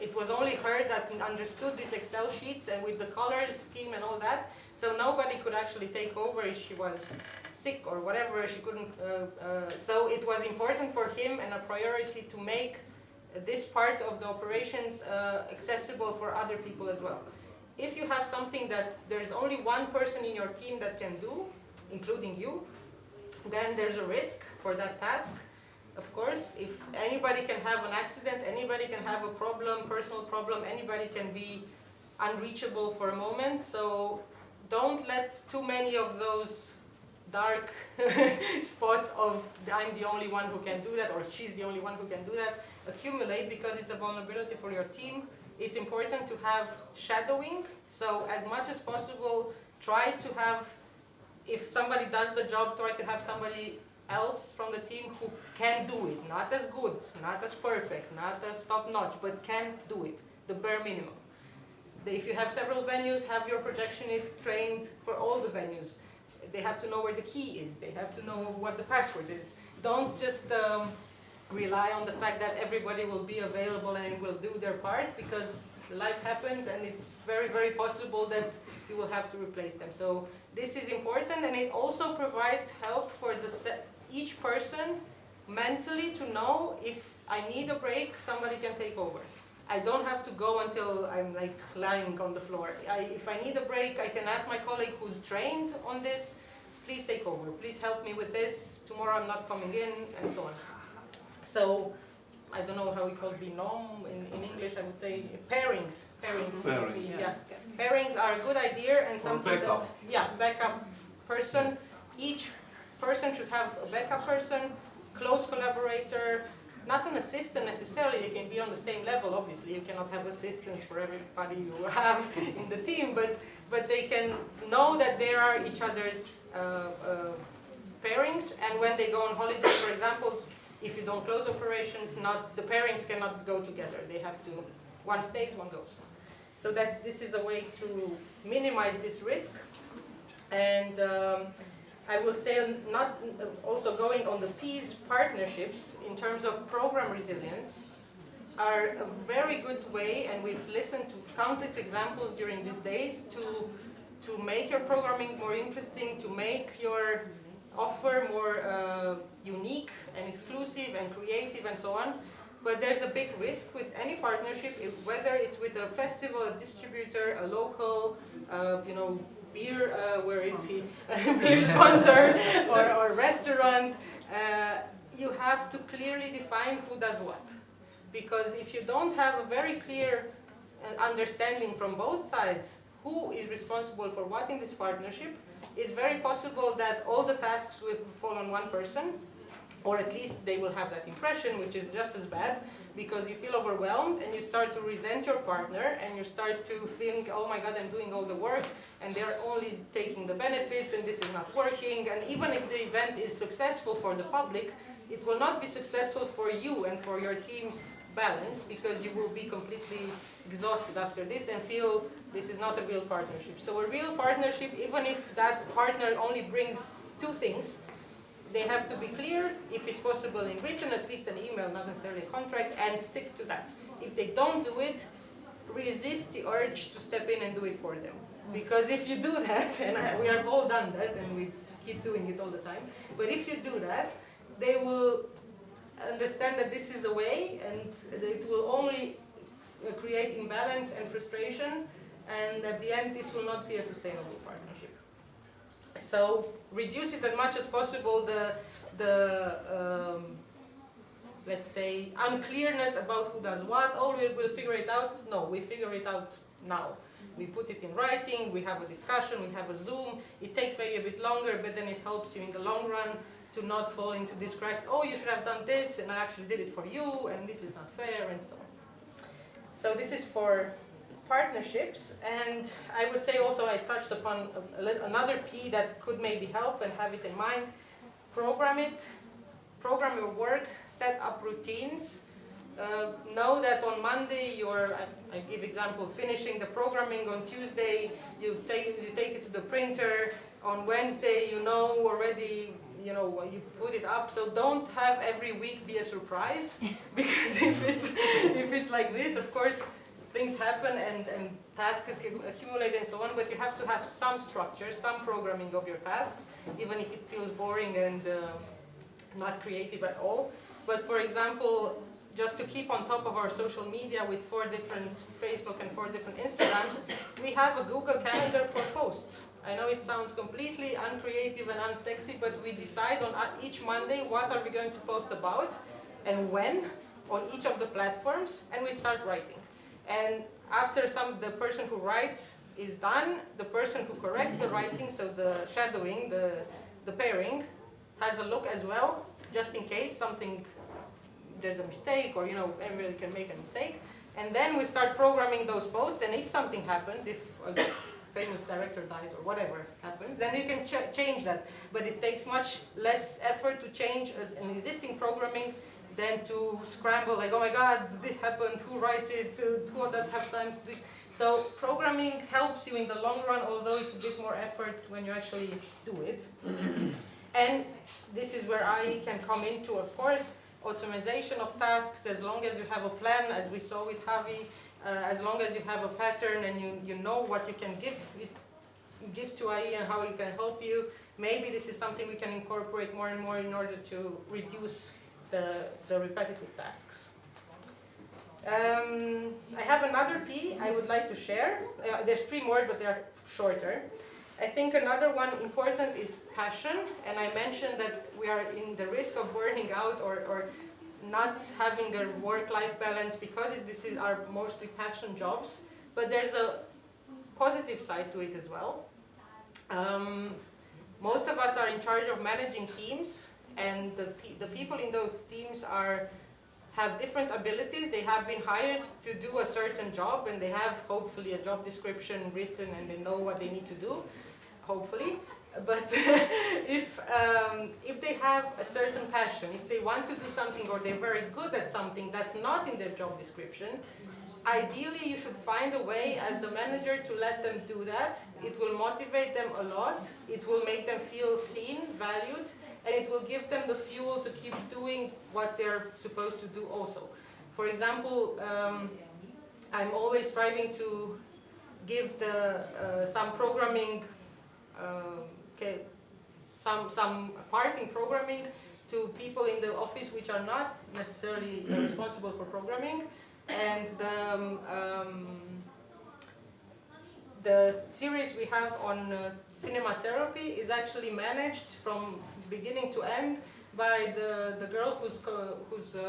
it was only her that understood these Excel sheets and with the color scheme and all that, so nobody could actually take over if she was sick or whatever, she couldn't, so it was important for him and a priority to make this part of the operations accessible for other people as well. If you have something that there is only one person in your team that can do, including you, then there's a risk for that task. Of course, if anybody can have an accident, anybody can have a problem, personal problem, anybody can be unreachable for a moment. So don't let too many of those dark spots of I'm the only one who can do that or she's the only one who can do that accumulate, because it's a vulnerability for your team. It's important to have shadowing, so as much as possible try to have, if somebody does the job, try to have somebody else from the team who can do it, not as good, not as perfect, not as top-notch, but can do it, the bare minimum. If you have several venues, have your projectionist trained for all the venues. They have to know where the key is, they have to know what the password is. Don't just rely on the fact that everybody will be available and will do their part, because life happens and it's very, very possible that you will have to replace them. So this is important, and it also provides help for each person mentally to know if I need a break, somebody can take over. I don't have to go until I'm like lying on the floor. If I need a break, I can ask my colleague who's trained on this, please take over, please help me with this, tomorrow I'm not coming in, and so on. So, I don't know how we call binôme in English, I would say pairings. Pairings. Yeah. Pairings are a good idea and something backup. Backup person. Each person should have a backup person, close collaborator, not an assistant necessarily, they can be on the same level, obviously. You cannot have assistants for everybody you have in the team, but they can know that they are each other's pairings, and when they go on holiday, for example, if you don't close operations, the pairings cannot go together. They have to, one stays, one goes. So this is a way to minimize this risk. And I will say, not also going on the P's, partnerships in terms of program resilience are a very good way, and we've listened to countless examples during these days to make your programming more interesting, to make your offer more unique and exclusive and creative and so on. But there's a big risk with any partnership, whether it's with a festival, a distributor, a local, beer, where is he? Beer sponsor or restaurant. You have to clearly define who does what. Because if you don't have a very clear understanding from both sides who is responsible for what in this partnership, it's very possible that all the tasks will fall on one person, or at least they will have that impression, which is just as bad, because you feel overwhelmed and you start to resent your partner and you start to think, oh my God, I'm doing all the work and they're only taking the benefits and this is not working. And even if the event is successful for the public, it will not be successful for you and for your team's balance, because you will be completely exhausted after this and feel this is not a real partnership. So a real partnership, even if that partner only brings two things, they have to be clear, if it's possible in written, at least an email, not necessarily a contract, and stick to that. If they don't do it, resist the urge to step in and do it for them. Because if you do that, and we have all done that, and we keep doing it all the time, but if you do that, they will understand that this is a way, and it will only create imbalance and frustration, and at the end, it will not be a sustainable partnership. So reduce it as much as possible, let's say, unclearness about who does what. Oh, we'll figure it out. No, we figure it out now. We put it in writing, we have a discussion, we have a Zoom. It takes maybe a bit longer, but then it helps you in the long run to not fall into these cracks. Oh, you should have done this, and I actually did it for you, and this is not fair, and so on. So this is for partnerships, and I would say also I touched upon another P that could maybe help, and have it in mind. Program it, program your work, set up routines. know that on Monday you're, I give example, finishing the programming. On Tuesday you take it to the printer. On Wednesday you know already, you know, you put it up. So don't have every week be a surprise, because if it's like this, of course things happen and tasks accumulate and so on, but you have to have some structure, some programming of your tasks, even if it feels boring and not creative at all. But for example, just to keep on top of our social media with 4 different Facebook and 4 different Instagrams, we have a Google Calendar for posts. I know it sounds completely uncreative and unsexy, but we decide on each Monday what are we going to post about and when on each of the platforms, and we start writing. And after the person who writes is done, the person who corrects the writing, so the shadowing, the pairing, has a look as well, just in case there's a mistake, or everybody can make a mistake. And then we start programming those posts, and if something happens, if a famous director dies or whatever happens, then you can change that. But it takes much less effort to change an existing programming than to scramble, like, oh my god, this happened, who writes it, who does have time to do it. So programming helps you in the long run, although it's a bit more effort when you actually do it. And this is where I can come into, of course, automation of tasks, as long as you have a plan, as we saw with Javi, as long as you have a pattern and you know what you can give to AI and how it can help you. Maybe this is something we can incorporate more and more in order to reduce the repetitive tasks. I have another P I would like to share. There's 3 more, but they're shorter. I think another one important is passion, and I mentioned that we are in the risk of burning out or not having a work-life balance because this is our mostly passion jobs, but there's a positive side to it as well. Most of us are in charge of managing teams, and the people in those teams have different abilities. They have been hired to do a certain job, and they have hopefully a job description written, and they know what they need to do, hopefully. But if they have a certain passion, if they want to do something or they're very good at something that's not in their job description, ideally you should find a way as the manager to let them do that. It will motivate them a lot, it will make them feel seen, valued, and it will give them the fuel to keep doing what they're supposed to do also. For example, I'm always striving to give some programming, some part in programming to people in the office which are not necessarily responsible for programming. And the series we have on cinema therapy is actually managed from beginning to end by the girl who's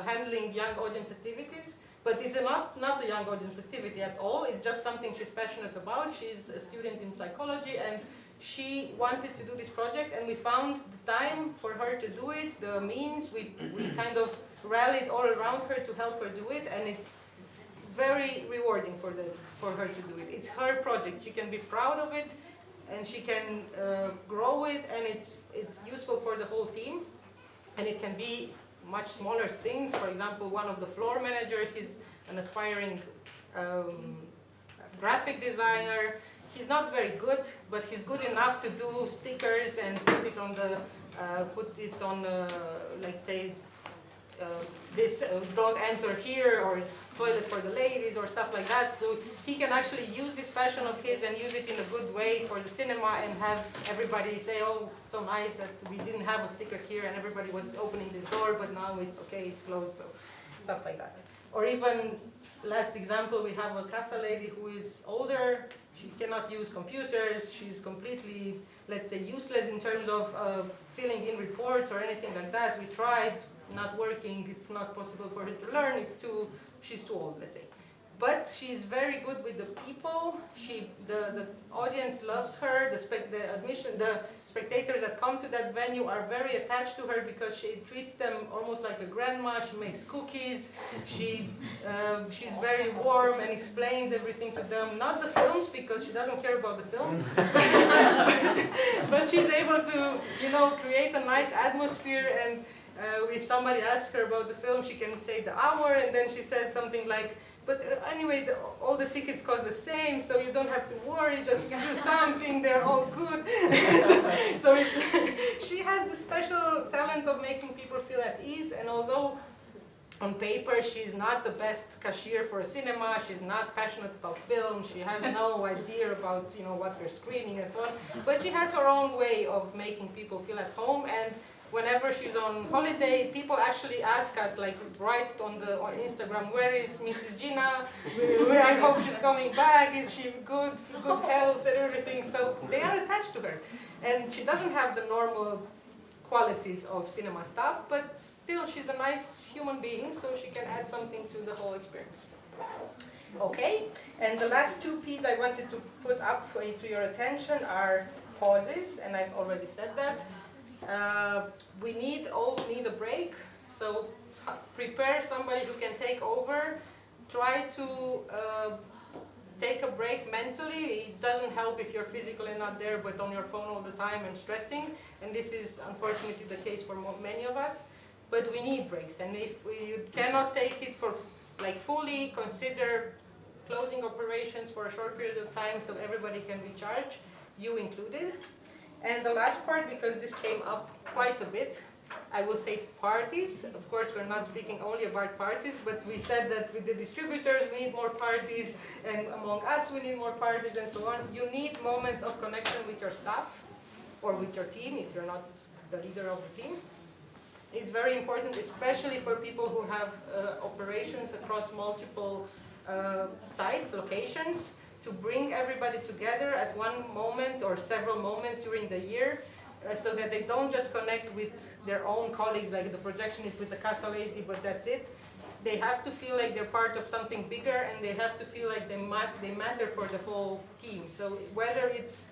handling young audience activities. But it's not a young audience activity at all. It's just something she's passionate about. She's a student in psychology, and she wanted to do this project, and we found the time for her to do it, the means. We kind of rallied all around her to help her do it, and it's very rewarding for her to do it. It's her project. She can be proud of it, and she can grow it, and it's useful for the whole team. And it can be much smaller things. For example, one of the floor manager, he's an aspiring graphic designer. He's not very good, but he's good enough to do stickers and put it on like say this don't enter here, or toilet for the ladies, or stuff like that. So he can actually use this passion of his and use it in a good way for the cinema, and have everybody say, oh, so nice that we didn't have a sticker here and everybody was opening this door, but now it's okay, it's closed, so stuff like that. Or even, last example, we have a casa lady who is older. She cannot use computers. She's completely, let's say, useless in terms of filling in reports or anything like that. We tried, not working. It's not possible for her to learn. She's too old, let's say. But she's very good with the people. The audience loves her. The spectators that come to that venue are very attached to her because she treats them almost like a grandma. She makes cookies. She's very warm and explains everything to them. Not the films, because she doesn't care about the film. but she's able to, create a nice atmosphere, and If somebody asks her about the film, she can say the hour, and then she says something like, but anyway, all the tickets cost the same, so you don't have to worry, just do something, they're all good. so she has the special talent of making people feel at ease, and although on paper she's not the best cashier for a cinema, she's not passionate about film, she has no idea about what we're screening and so on, but she has her own way of making people feel at home. And whenever she's on holiday, people actually ask us, like, right on Instagram, where is Mrs. Gina? I hope she's coming back. Is she good health and everything? So they are attached to her. And she doesn't have the normal qualities of cinema staff, but still she's a nice human being, so she can add something to the whole experience. Okay, and the last two P's I wanted to put up to your attention are pauses, and I've already said that. We all need a break, so prepare somebody who can take over. Try to take a break mentally. It doesn't help if you're physically not there but on your phone all the time and stressing, and this is unfortunately the case for many of us. But we need breaks, and if you cannot take it for fully, consider closing operations for a short period of time so everybody can recharge, you included. And the last part, because this came up quite a bit, I will say parties. Of course, we're not speaking only about parties, but we said that with the distributors we need more parties, and among us we need more parties, and so on. You need moments of connection with your staff, or with your team if you're not the leader of the team. It's very important, especially for people who have operations across multiple sites, locations, to bring everybody together at one moment or several moments during the year, so that they don't just connect with their own colleagues, like the projectionist with the Casa lady, but that's it. They have to feel like they're part of something bigger, and they have to feel like they matter for the whole team. So whether it's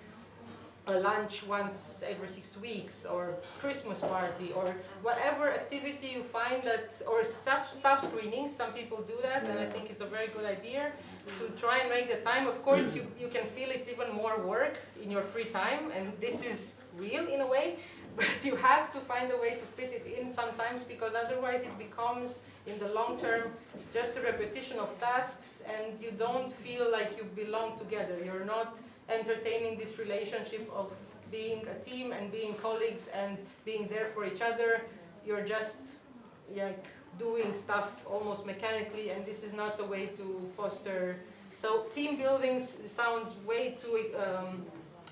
a lunch once every 6 weeks, or Christmas party, or whatever activity you find that, or staff screenings, some people do that, and I think it's a very good idea to try and make the time. Of course, you can feel it's even more work in your free time, and this is real in a way, but you have to find a way to fit it in sometimes, because otherwise it becomes, in the long term, just a repetition of tasks, and you don't feel like you belong together. You're not entertaining this relationship of being a team and being colleagues and being there for each other. You're just doing stuff almost mechanically, and this is not the way to foster. So team building sounds way too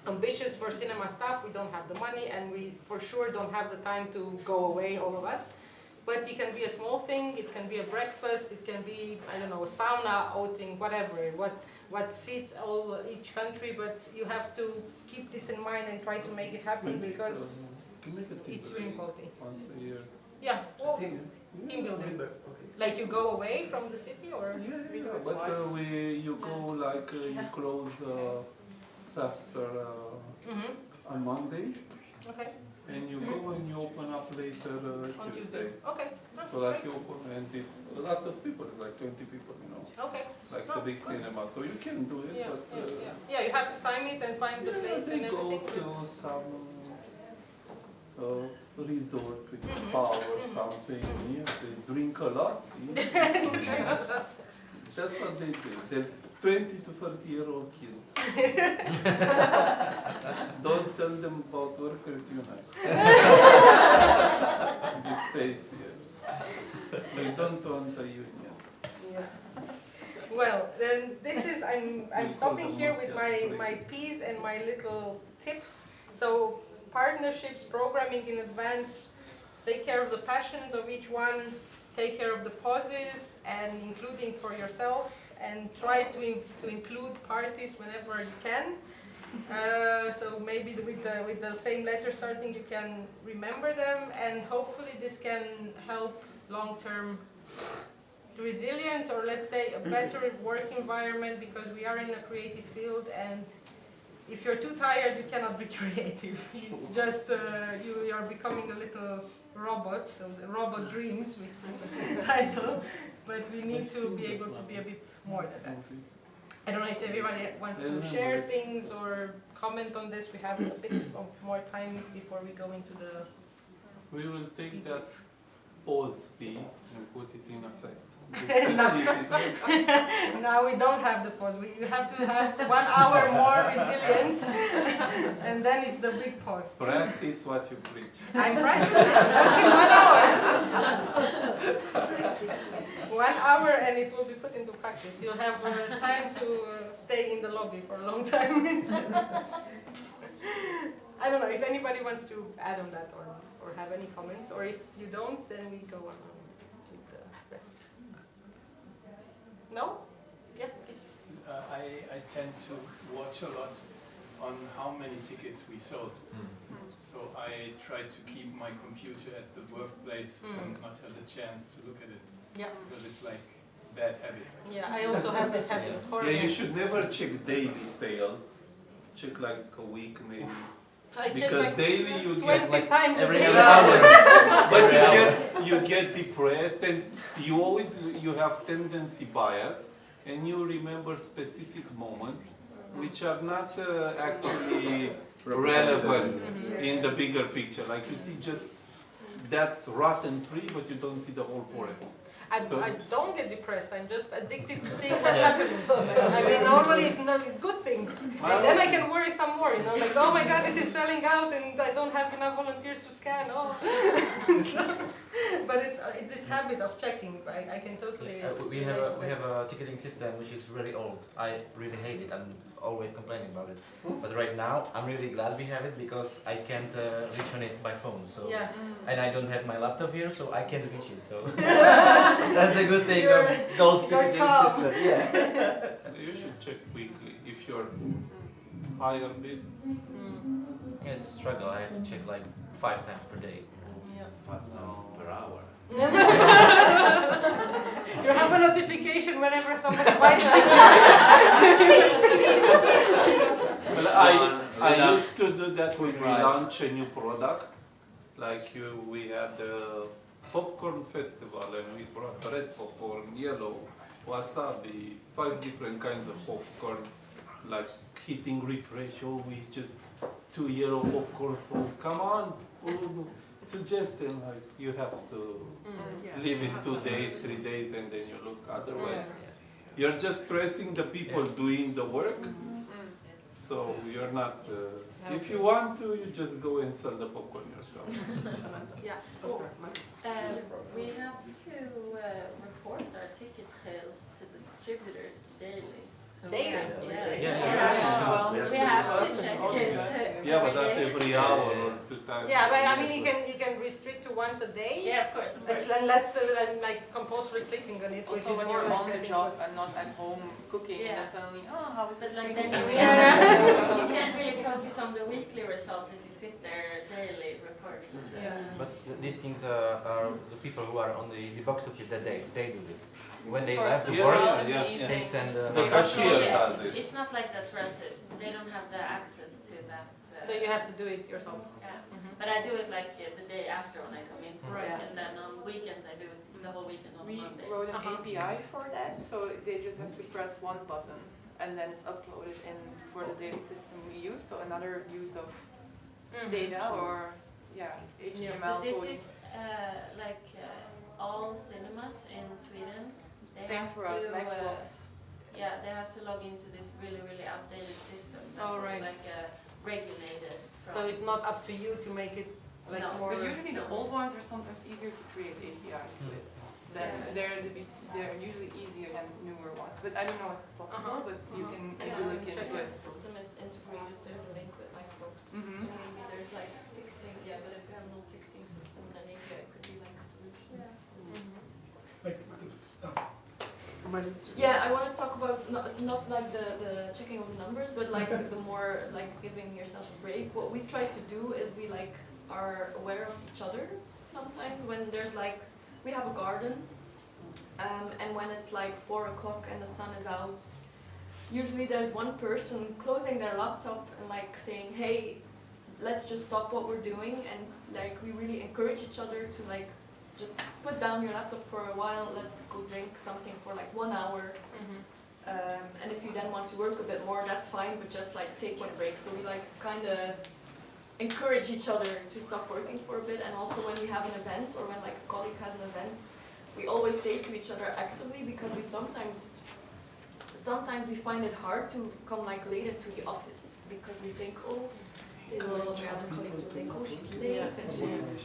ambitious for cinema staff. We don't have the money, and we for sure don't have the time to go away, all of us. But it can be a small thing, it can be a breakfast, it can be, I don't know, a sauna outing, whatever, what fits each country, but you have to keep this in mind and try to make it happen, because it's really important. Once a year. Yeah, well, team building. Like you go away from the city, or? Yeah, but you go like you close faster on Monday. Okay. And you go and you open up later On Tuesday. Okay. So like you open, and it's a lot of people, it's like 20 people, Okay. like the big cinema, so you can do it, Yeah, but yeah, you have to time it and find the place they and go everything. to some resort with spa or something, yeah, they drink a lot. Yeah. That's what they do. They're 20 to 30-year-old kids. Don't tell them about Workers Unite. This stays here. They don't want a union. Yeah. Well, then this is, I'm stopping here with my P's and my little tips. So partnerships, programming in advance, take care of the passions of each one, take care of the pauses, and including for yourself, and try to include parties whenever you can. So maybe with the same letter starting, you can remember them, and hopefully this can help long-term resilience, or let's say a better work environment, because we are in a creative field, and if you're too tired, you cannot be creative. It's just you are becoming a little robot, so the robot dreams, which is the title, but we need to be able to be a bit more than that. I don't know if everybody wants to share things or comment on this. We have a bit of more time before we go into the... We will take that pause P and put it in effect. Just to see if it works. Now we don't have the pause. We have to have 1 hour more resilience, and then it's the big pause. Practice what you preach. I'm practicing just in 1 hour. 1 hour and it will be put into practice. You'll have time to stay in the lobby for a long time. I don't know if anybody wants to add on that or have any comments, or if you don't, then we go on with the rest. No? Yeah, please. I tend to watch a lot on how many tickets we sold. So I try to keep my computer at the workplace and not have the chance to look at it. Yeah. Because it's like bad habit. Yeah, I also have this habit. Yeah, you should never check daily sales. Check like a week maybe. I check Because like daily you 20 get like times every a day. hour. but you get depressed, and you have tendency bias, and you remember specific moments which are not actually relevant in the bigger picture. Like you see just that rotten tree, but you don't see the whole forest. I don't get depressed. I'm just addicted to seeing what's happening. I mean, normally it's good things. And then I can worry some more, you know, like, oh my God, this is selling out and I don't have enough volunteers to scan. Oh. But it's this habit of checking. I can totally. We have a ticketing system which is really old. I really hate it. I'm always complaining about it. But right now I'm really glad we have it because I can't reach on it by phone. So and I don't have my laptop here, so I can't reach it. So. That's the good thing of those ticketing system. Yeah. You should check weekly if you're higher bid. Yeah, it's a struggle. I have to check like 5 times per day. 5 times per hour. You have a notification whenever somebody buys a Well, I used to do that when we launch a new product. Like we had the popcorn festival and we brought red popcorn, yellow, wasabi, 5 different kinds of popcorn, like hitting refresh, oh we just 2 yellow popcorn, so come on, suggesting like you have to leave it 2 days, 3 days and then you look, otherwise you're just stressing the people doing the work, so you're not, if you want to, you just go and sell the popcorn yourself. We have to report our ticket sales to the distributors daily. So Daily? we have to check it. Yeah, but not every hour or 2 times. Yeah, but I mean you can restrict to once a day. Yeah, of course. Unless like compulsory clicking on it. Also when you're on the job and not at home cooking, and then suddenly, oh, how is But this like cooking? then you can't really focus on the weekly results if you sit there daily reports. But these things are the people who are on the box office that they do it. When they left the work, they send the cashier does it. It's not like that for us. They don't have the access to that. So you have to do it yourself. Yeah. But I do it like the day after when I come into work, and then on weekends I do it the whole weekend on We Monday. wrote an API for that, so they just have to press one button and then it's uploaded in for the daily system we use. So another use of data or HTML But this coding. is like all cinemas in Sweden. They Same have for us, to, Xbox. they have to log into this really outdated system that Oh, is right. like regulated. So it's not up to you to make it like No. more. But usually the old ones are sometimes easier to create APIs with. They're usually easier than newer ones. But I don't know if it's possible, but you can maybe look into check it. the system is integrated. There's a link with Xbox. So maybe there's like ticketing. Yeah, but if you have no ticketing system, then API could be like a solution. Yeah, I want to talk about not like the checking of the numbers, but like the more like giving yourself a break. What we try to do is we like are aware of each other sometimes when there's like, we have a garden, and when it's like 4 o'clock and the sun is out, usually there's one person closing their laptop and like saying, hey, let's just stop what we're doing, and like we really encourage each other to like just put down your laptop for a while, let's go drink something for like 1 hour. And if you then want to work a bit more, that's fine, but just like take one break. So we like kind of encourage each other to stop working for a bit, and also when we have an event or when like a colleague has an event, we always say to each other actively, because we sometimes we find it hard to come like late into the office because we think, oh, the other colleagues will think, oh, she's late.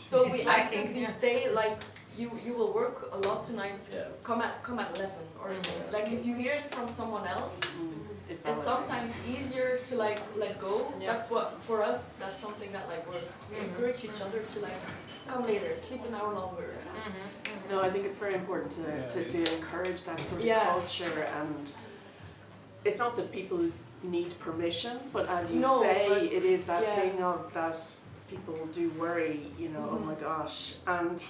So we actively say like, you will work a lot tonight. Come at 11, or like if you hear it from someone else, it's sometimes easier to like let go. That's what for us. That's something that like works. We encourage each other to like come later, sleep an hour longer. No, I think it's very important to encourage that sort of culture, and it's not that people need permission, but as you say, it is that thing of that people do worry, you know, oh my gosh. And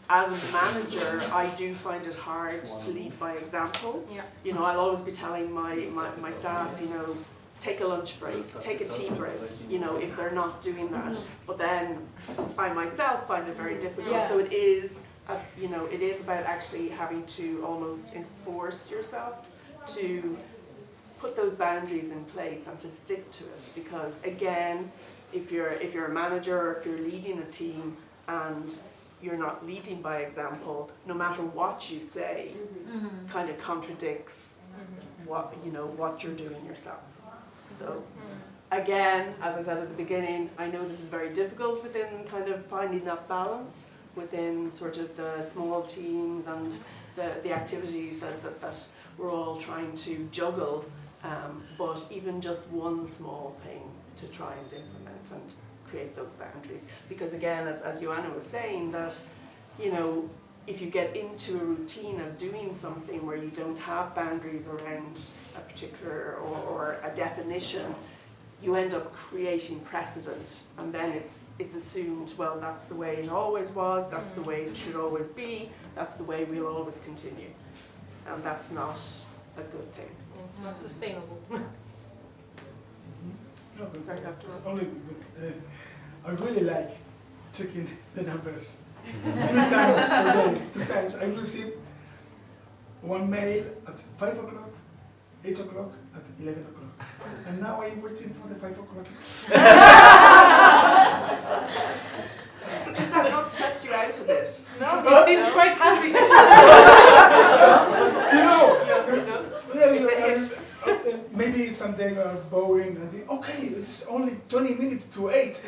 as a manager, I do find it hard to lead by example. You know, I'll always be telling my staff, you know, take a lunch break, take a tea break, you know, if they're not doing that. But then I myself find it very difficult. So it is, you know, it is about actually having to almost enforce yourself to put those boundaries in place and to stick to it. Because again, if you're a manager or if you're leading a team and you're not leading by example, no matter what you say, kind of contradicts what you're doing yourself. So again, as I said at the beginning, I know this is very difficult within kind of finding that balance within sort of the small teams and the activities that we're all trying to juggle. But even just one small thing to try and implement and create those boundaries. Because again, as Joanna was saying, that, you know, if you get into a routine of doing something where you don't have boundaries around a particular or a definition, you end up creating precedent, and then it's assumed, well, that's the way it always was, that's the way it should always be, that's the way we'll always continue. And that's not a good thing. It's not sustainable. No, but it's only good. I really like checking the numbers. 3 times per day. 3 times. I received one mail at 5 o'clock, 8 o'clock, at 11 o'clock. And now I'm waiting for the 5 o'clock. Does that not stress you out a bit? No, he seems quite happy. Maybe someday are boring and think, okay, it's only 20 minutes to 8.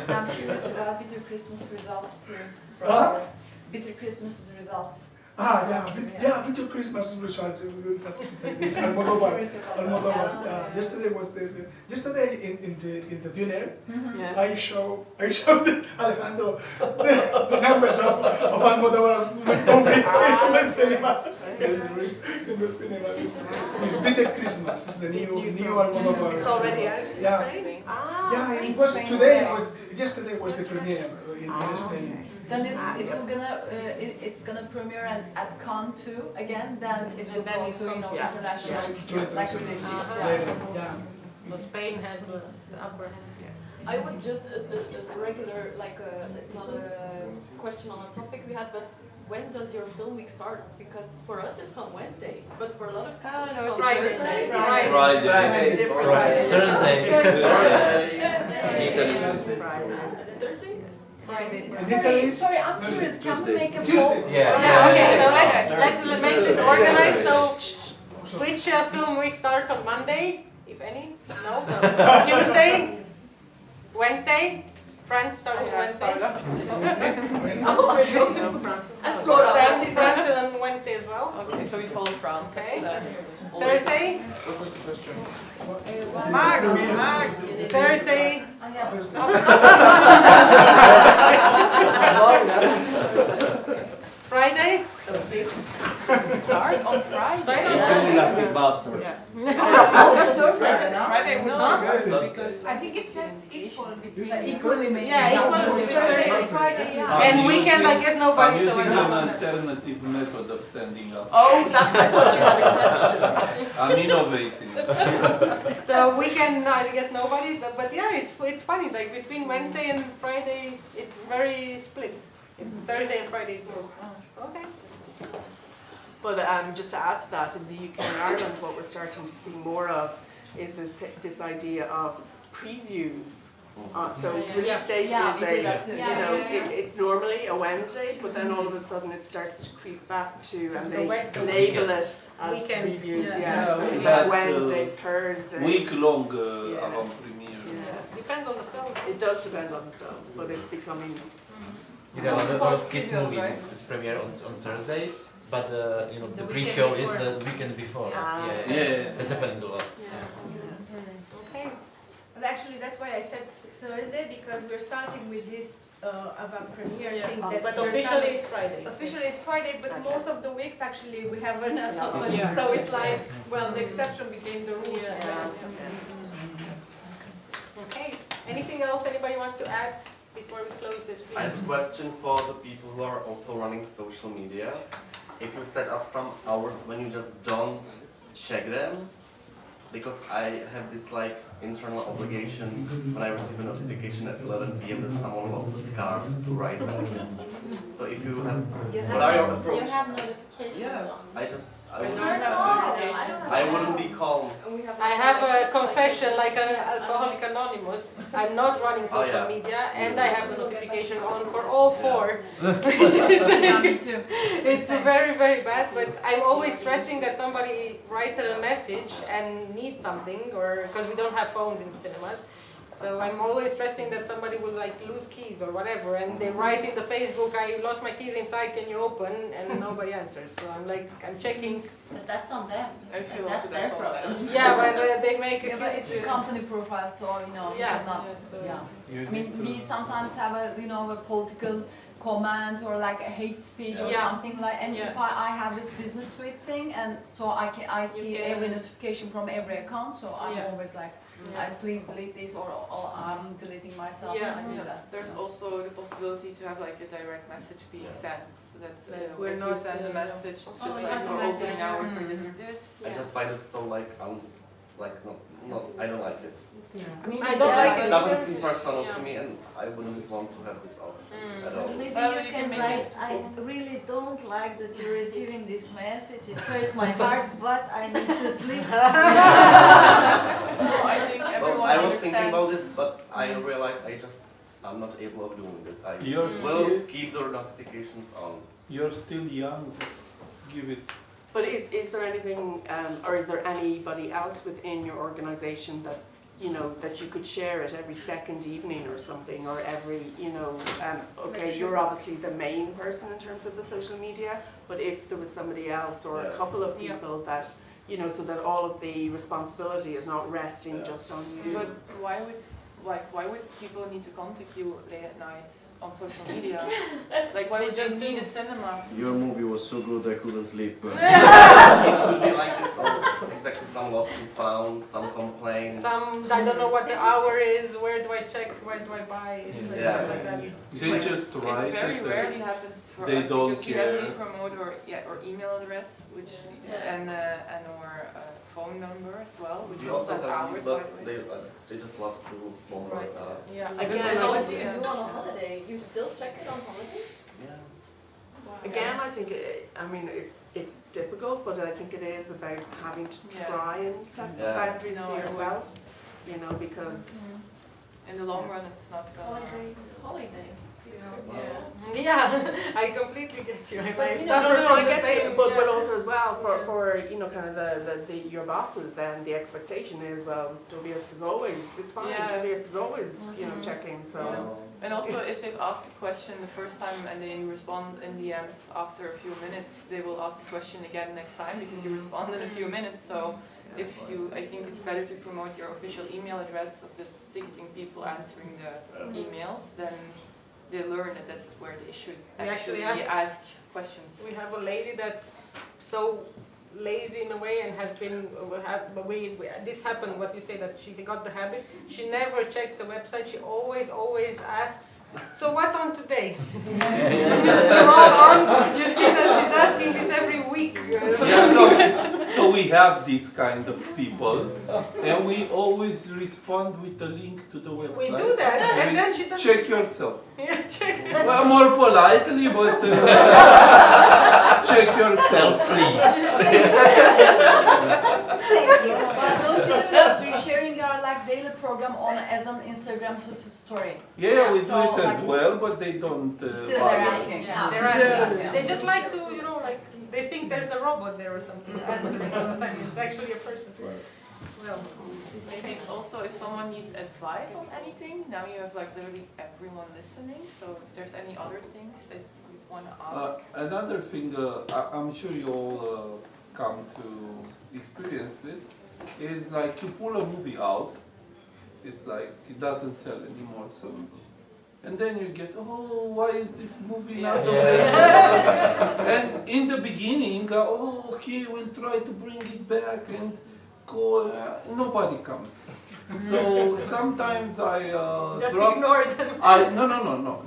I'm curious about Bitter Christmas results too. Bitter Christmas results. Bitter Christmas results. We have to take this. Almodovar. Yesterday was yesterday in the dinner. I showed Alejandro the numbers of Almodovar movie in the cinema. In the cinema, this Bitter Christmas is the new Almodovar. It's already out in Spain. It was today. Yesterday was the premiere in Spain. Then it's gonna premiere at Cannes too again. Then it will go to international like this. But Spain has the upper hand. I was just a regular, it's not a question on a topic we had, but when does your film week start? Because for us it's on Wednesday, but for a lot of people it's on Thursday. Thursday? Friday. Sorry, I'm curious. Can we make a Tuesday. poll? Okay, so let's make this organized. So, which film week starts on Monday, if any? No. Tuesday, Wednesday. France starts on Wednesday. And Florida. France on Wednesday as well. Okay, so we follow France. Okay. Thursday. What was the question? Max. Thursday. Friday. Start on Friday. Friday bastard. Friday would not Because I think it's equal. Equally maybe. Friday. And weekend, I guess nobody. I'm using an alternative method of standing up. Oh, I thought you had a question. I'm innovating. So weekend, no, I guess nobody. But yeah, it's funny. Like between Wednesday and Friday, it's very split. Thursday and Friday is most. Okay. But just to add to that, in the UK and Ireland, what we're starting to see more of is this idea of previews. So release date is it's normally a Wednesday, but then all of a sudden it starts to creep back to, and they label it as previews. So it's like Wednesday, Thursday. Week-long avant-premiere. Depends on the film. It does depend on the film, but it's becoming. You know, a lot of kids movies, it's premiere on Thursday, but the pre-show is the weekend before. That's happening a lot. Okay. But actually, that's why I said Thursday, because we're starting with this avant premiere things that. But we're officially starting- it's Friday. Officially it's Friday, but most of the weeks actually we have an allowance. So it's like, well, the exception became the rule. Okay. Anything else anybody wants to add before we close this, please? I have a question for the people who are also running social media. If you set up some hours when you just don't check them, because I have this like internal obligation when I receive a notification at 11 p.m. that someone lost a scarf to write back. So if you have, what are your approach? You have notifications on. I wouldn't be calm. I have a confession, like an Alcoholic Anonymous. I'm not running social media, and I have the notification on for all four. Which is, Me too. it's very, very bad, but I'm always stressing that somebody writes a message and needs something, or because we don't have phones in the cinemas. So I'm always stressing that somebody will like lose keys or whatever, and they write in the Facebook, I lost my keys inside, can you open? And nobody answers. So I'm checking. But that's on them. I feel That's also their that's on problem. them. Yeah, but they make Yeah, but it's the company profile, so you cannot. I mean, we sometimes have a political comment or like a hate speech or something like. And if I have this business suite thing, and so I see every notification from every account, so I'm always like. Please delete this, or I'm deleting myself. Yeah, I do that. There's also the possibility to have like a direct message being sent, so that we're if not, you send a message, it's just like for opening hours or this or this. I just find it so like I don't like it. I mean, I don't like it. It doesn't seem personal to me, and I wouldn't want to have this option at all. Maybe you can write, I really don't like that you're receiving this message, it hurts my heart, but I need to sleep. I think everyone I was thinking about understands. this, but I realized I'm not able of doing it. I You're will still- keep the notifications on. You're still young, just give it. But is there anything, or is there anybody else within your organisation that that you could share it every second evening or something, or every, okay, you're obviously the main person in terms of the social media, but if there was somebody else or a couple of people that, so that all of the responsibility is not resting just on you. But why would people need to contact you late at night on social media? Like, why would you need a cinema? Your movie was so good I couldn't sleep. It could be like this, exactly some lost and found, some complaints. I don't know what the hour is, where do I check, where do I buy, stuff like that. They just write It very it, rarely happens for they us don't because we care. heavily promote our email address, which and our phone number as well, which We also also has have hours. these, by but the way. they just love to bombard us. Again, So what do you do on a holiday? You still check it on holiday? Again, I think it's difficult, but I think it is about having to try and set some boundaries for yourself, because in the long run it's not gonna. Holiday. Yeah, I completely get you. I get you, but also as well for kind of the your bosses, then the expectation is, well, Tobias is always, it's fine, Tobias is always checking, so. And also, if they've asked a question the first time and they respond in DMs after a few minutes, they will ask the question again next time because you respond in a few minutes. So, I think it's better to promote your official email address of the ticketing people answering the emails, then they learn that that's where they should actually ask questions. We have a lady that's so lazy in a way and has been, this happened, what you say, that she got the habit. She never checks the website, she always asks, so what's on today? You scroll on, you see that she's asking this every week. So we have these kind of people, and we always respond with a link to the website. We do that, and then she doesn't. Check yourself. Yeah, check. Well, more politely, but check yourself, please. Thank you. But don't you do that daily program on as an Instagram story. Yeah, we So, do it as like, well, but they don't. Still buy they're it. asking. They're asking. They just like to, you know, like they think there's a robot there or something answering all the time. It's actually a person. Well, Maybe it's also if someone needs advice on anything, now you have like literally everyone listening, so if there's any other things that you want to ask. Another thing, I'm sure you all come to experience it, is like you pull a movie out, it's like it doesn't sell anymore, so and then you get, oh, why is this movie not available? And in the beginning, oh, okay, we'll try to bring it back and go, nobody comes. So sometimes I just drop, ignore them.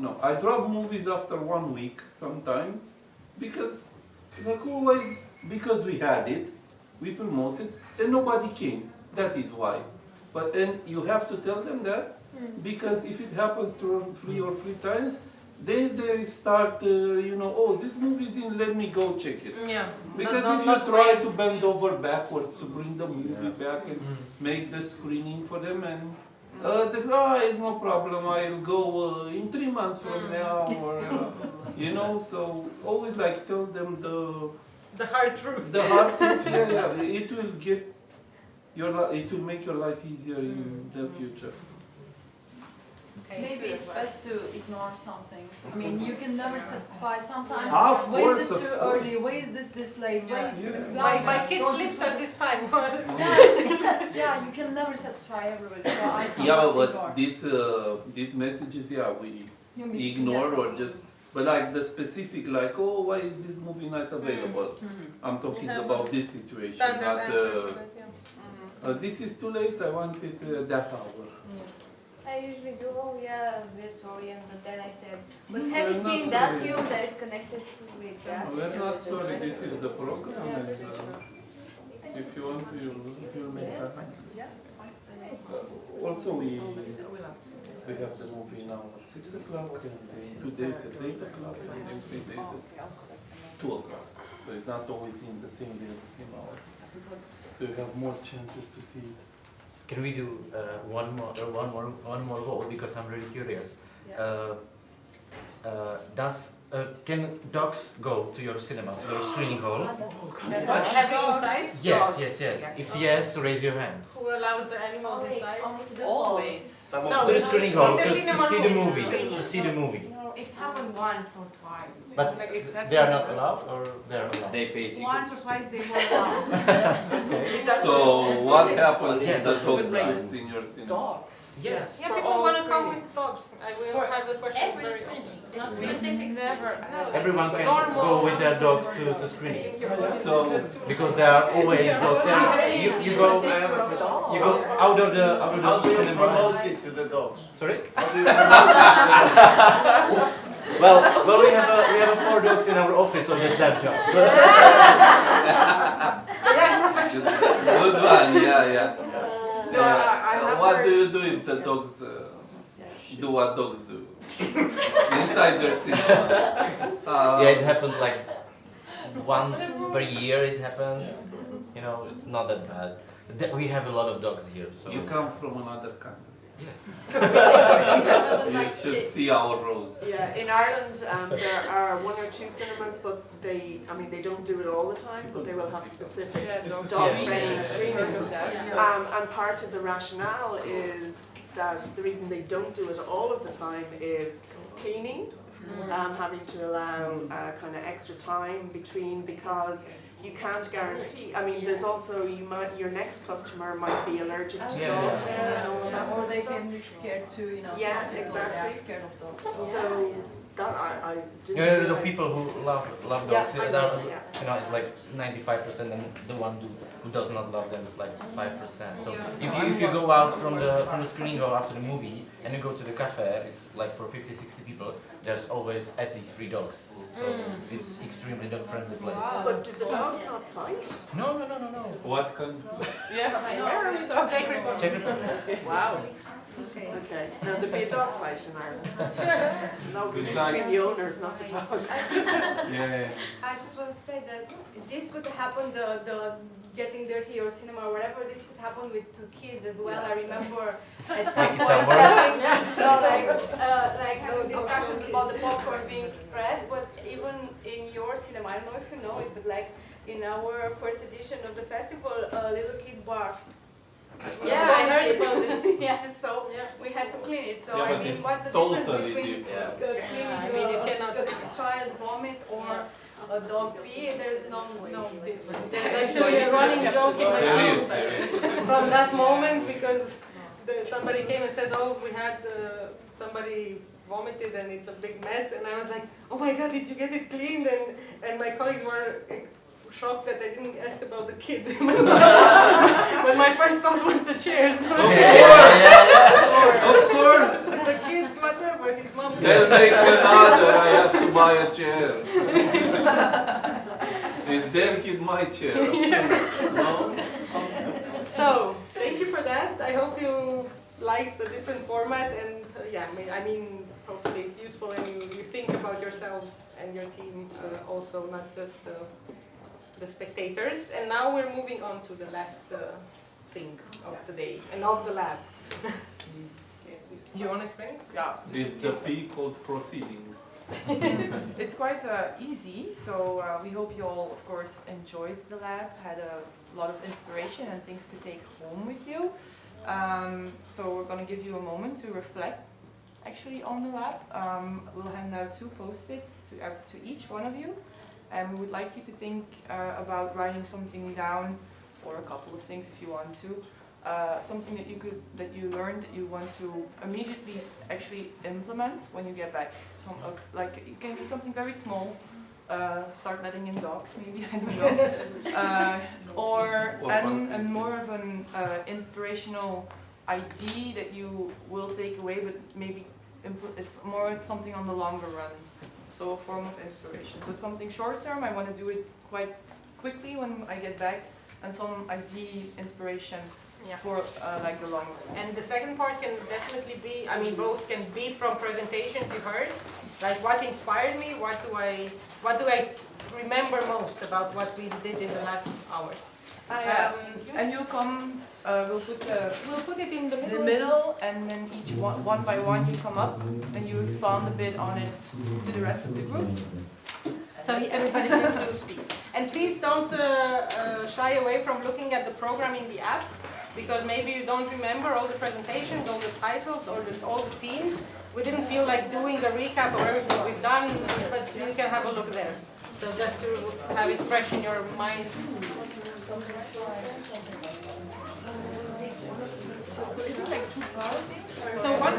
No. I drop movies after 1 week sometimes because like always because we had it, we promoted, and nobody came. That is why. But and you have to tell them that because if it happens to 3 or 4 times, they start you know, oh, this movie's in, let me go check it. Yeah. Because if you try to bend over backwards to bring the movie back and make the screening for them, and they say, it's no problem, I'll go in 3 months from now, or you know, so always like tell them the hard truth. The hard truth, yeah. It will get it will make your life easier in the future. Maybe it's best to ignore something. I mean, you can never satisfy. Sometimes, Of why is course, it too early? Why is this late? Why is My kid sleeps at this time. Yeah, you can never satisfy everybody. So I sometimes Yeah, ignore. but these messages, we You ignore yeah. or just, but like the specific, like, oh, why is this movie not available? I'm talking about this situation, Standard not this is too late, I want it that hour. I usually do, oh yeah, we're sorry, but then I said, but No, have you we're seen not that sorry. film that is connected with that? We're not sorry, this is the program, and if you want to, you'll make that. Also, we have the movie now at 6 o'clock, and in 2 days at 8 o'clock, and in 3 days at 2 o'clock. So it's not always in the same day, the same hour. So you have more chances to see it. Can we do one more vote, because I'm really curious. Can dogs go to your cinema, to your screening hall? Have you inside? Yes. If yes, raise your hand. Who allows the animals inside? Always. To the screening hall, to see the movie. To see the movie. It happened once or twice. But they are not allowed, or they are allowed? They pay tickets. Once or twice they were allowed. So what happens in the dog lives in your cinema? Dogs. Yes. Yeah, people want to come with dogs. I will have the question Every very screening, often. not specific Never. Everyone can go with their dogs to screening. So Because there are always dogs. You go out of the How do you cinema. promote it to the dogs? Sorry? How do you promote it? Well, we have 4 dogs in our office, so that's that job. Good one, yeah. No, I have What heard- do you do if the dogs do what dogs do? Inside their cinema. Yeah, it happens like once per year. It happens. You know, it's not that bad. We have a lot of dogs here, so. You come from another country. Yes. You should see our roads. Yeah, in Ireland there are 1 or 2 cinemas, but they don't do it all the time, but they will have specific dog-friendly screenings. And part of the rationale is that the reason they don't do it all of the time is cleaning, having to allow kind of extra time between, because you can't guarantee. I mean, there's also your next customer might be allergic to dog hair and all of that Or sort of they stuff. can be scared too, you know. Yeah, some people, exactly. They are scared of dogs. So that I didn't. You know, the realize. people who love dogs, Yeah, I know, yeah. you know, it's like 95%, and the one who does not love them is like 5%. So if you go out from the screening hall after the movie and you go to the cafe, it's like for 50-60 people. There's always at least 3 dogs. So it's extremely dog friendly place. Wow. But do the dogs not fight? No. What kind? Yeah, Czech Republic. Czech Republic. Wow. Okay. Okay. Now there'll be a dog fight in Ireland. No, It's between like- the owners, not the dogs. Yeah. I just want to say that this could happen, the getting dirty or cinema or whatever, this could happen with kids as well. I remember at some point like having discussions about the popcorn being spread, but even in your cinema, I don't know if you know it, but like in our first edition of the festival, a little kid barked. Yeah, I heard about this. Yeah, so we had to clean it. So Yeah, I but mean, it's what's the totally difference between different. cleaning I mean, you cannot- a child vomit or a dog pee? There's no difference. There's actually a running joke in my There house is, there is. from that moment because somebody came and said, oh, we had somebody vomited and it's a big mess. And I was like, oh my God, did you get it cleaned? And my colleagues were shocked that I didn't ask about the kids. But my first thought was the chairs. Of course! The kids, whatever, his mom. They'll make another, I have to buy a chair. Is their kid my chair? No? So, thank you for that. I hope you like the different format and yeah, I mean, hopefully it's useful and you think about yourselves and your team also, not just the spectators. And now we're moving on to the last thing of the day and of the lab. You want to explain it? Yeah. Is the fee called proceeding? It's quite easy, so we hope you all, of course, enjoyed the lab, had a lot of inspiration and things to take home with you. So we're going to give you a moment to reflect actually on the lab. We'll hand out 2 post-its to each one of you, and we would like you to think about writing something down, or a couple of things if you want to. Something that you learned that you want to immediately actually implement when you get back. Like it can be something very small. Start letting in dogs, maybe, I don't know. Or and more of an inspirational idea that you will take away, but maybe it's more something on the longer run. So a form of inspiration. So something short term, I want to do it quite quickly when I get back, and some idea, inspiration. Yeah. For like the long run. And the second part can definitely be, I mean, both can be from presentations you heard, like what inspired me, what do I remember most about what we did in the last hours. And you'll come, we'll put it in the middle, and then each one by one you come up and you expand a bit on it to the rest of the group. So everybody can speak. And please don't shy away from looking at the program in the app, because maybe you don't remember all the presentations, all the titles, or all the themes. We didn't feel like doing a recap of everything we've done, but you can have a look there. So just to have it fresh in your mind. Is it like 2 things? So one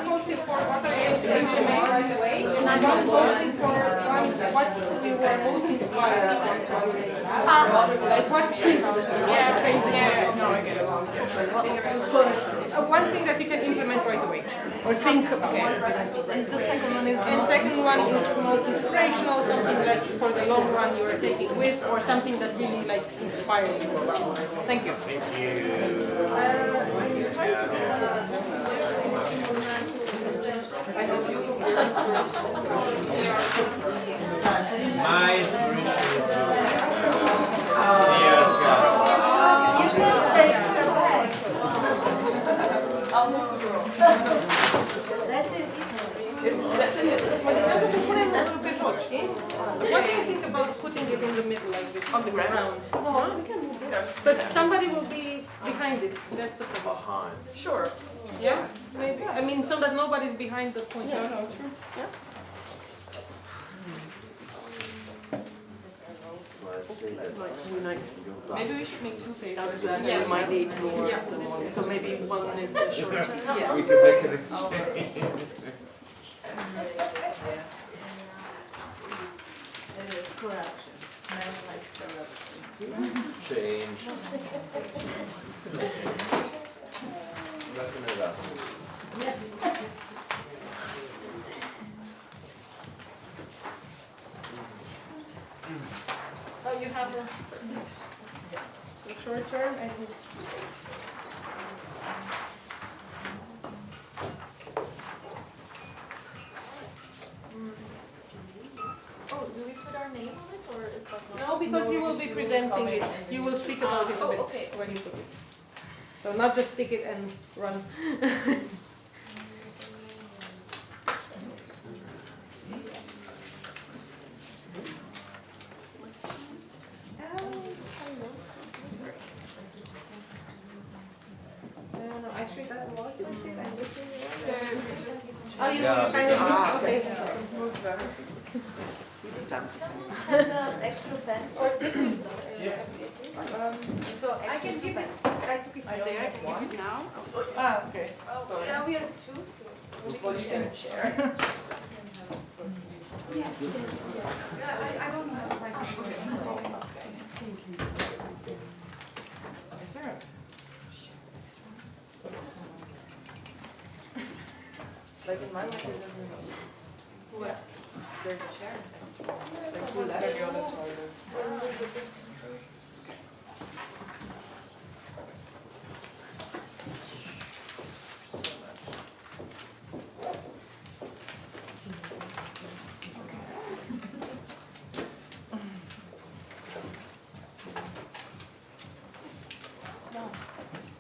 post-it for what are you doing right away, and one post-it for what you were most inspired by. Like what things? Yeah, no, I get it. One thing that you can implement right away, or think about. And the second one is? And second one is most inspirational, something that for the long run you are taking with, or something that really like inspires you. Thank you. Thank you. My inspiration is I'll move to grow. That's it. That's it. But it doesn't put it a little bit much. What do you think about putting it in the middle like this? On the ground? No, we can move it. But somebody will be behind it. That's the problem. behind. Sure. Yeah, maybe. I mean, so that nobody's behind the point. Yeah, no, true. Yeah. Maybe we should make 2 papers. Yeah. We might need more Yeah. than one. So maybe one is the shorter. Yes. We can make an exchange. Corruption. Smells like corruption. Change. Nothing else. Oh, you have the short term and because you will be presenting it. You will speak about it a bit when you put it. So not just stick it and run. No, actually that was, isn't it? I'm missing it. Oh, you kind of, okay. Someone has an extra pen. So I can give it. I took it from there. I can give it now. Ah, okay. Oh, yeah, we are two. Well, you can share. Yes. I don't have my computer. Is there a like in my life, it doesn't know. What? There's a share. Like who let every other toilet.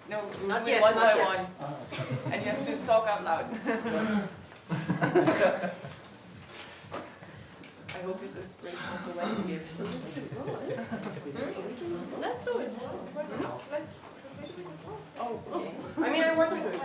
No, Not we yet, one not by yet. one. And you have to talk out loud. I hope this inspiration also when you give. Let's do it. Oh, okay. I mean, I want to do it.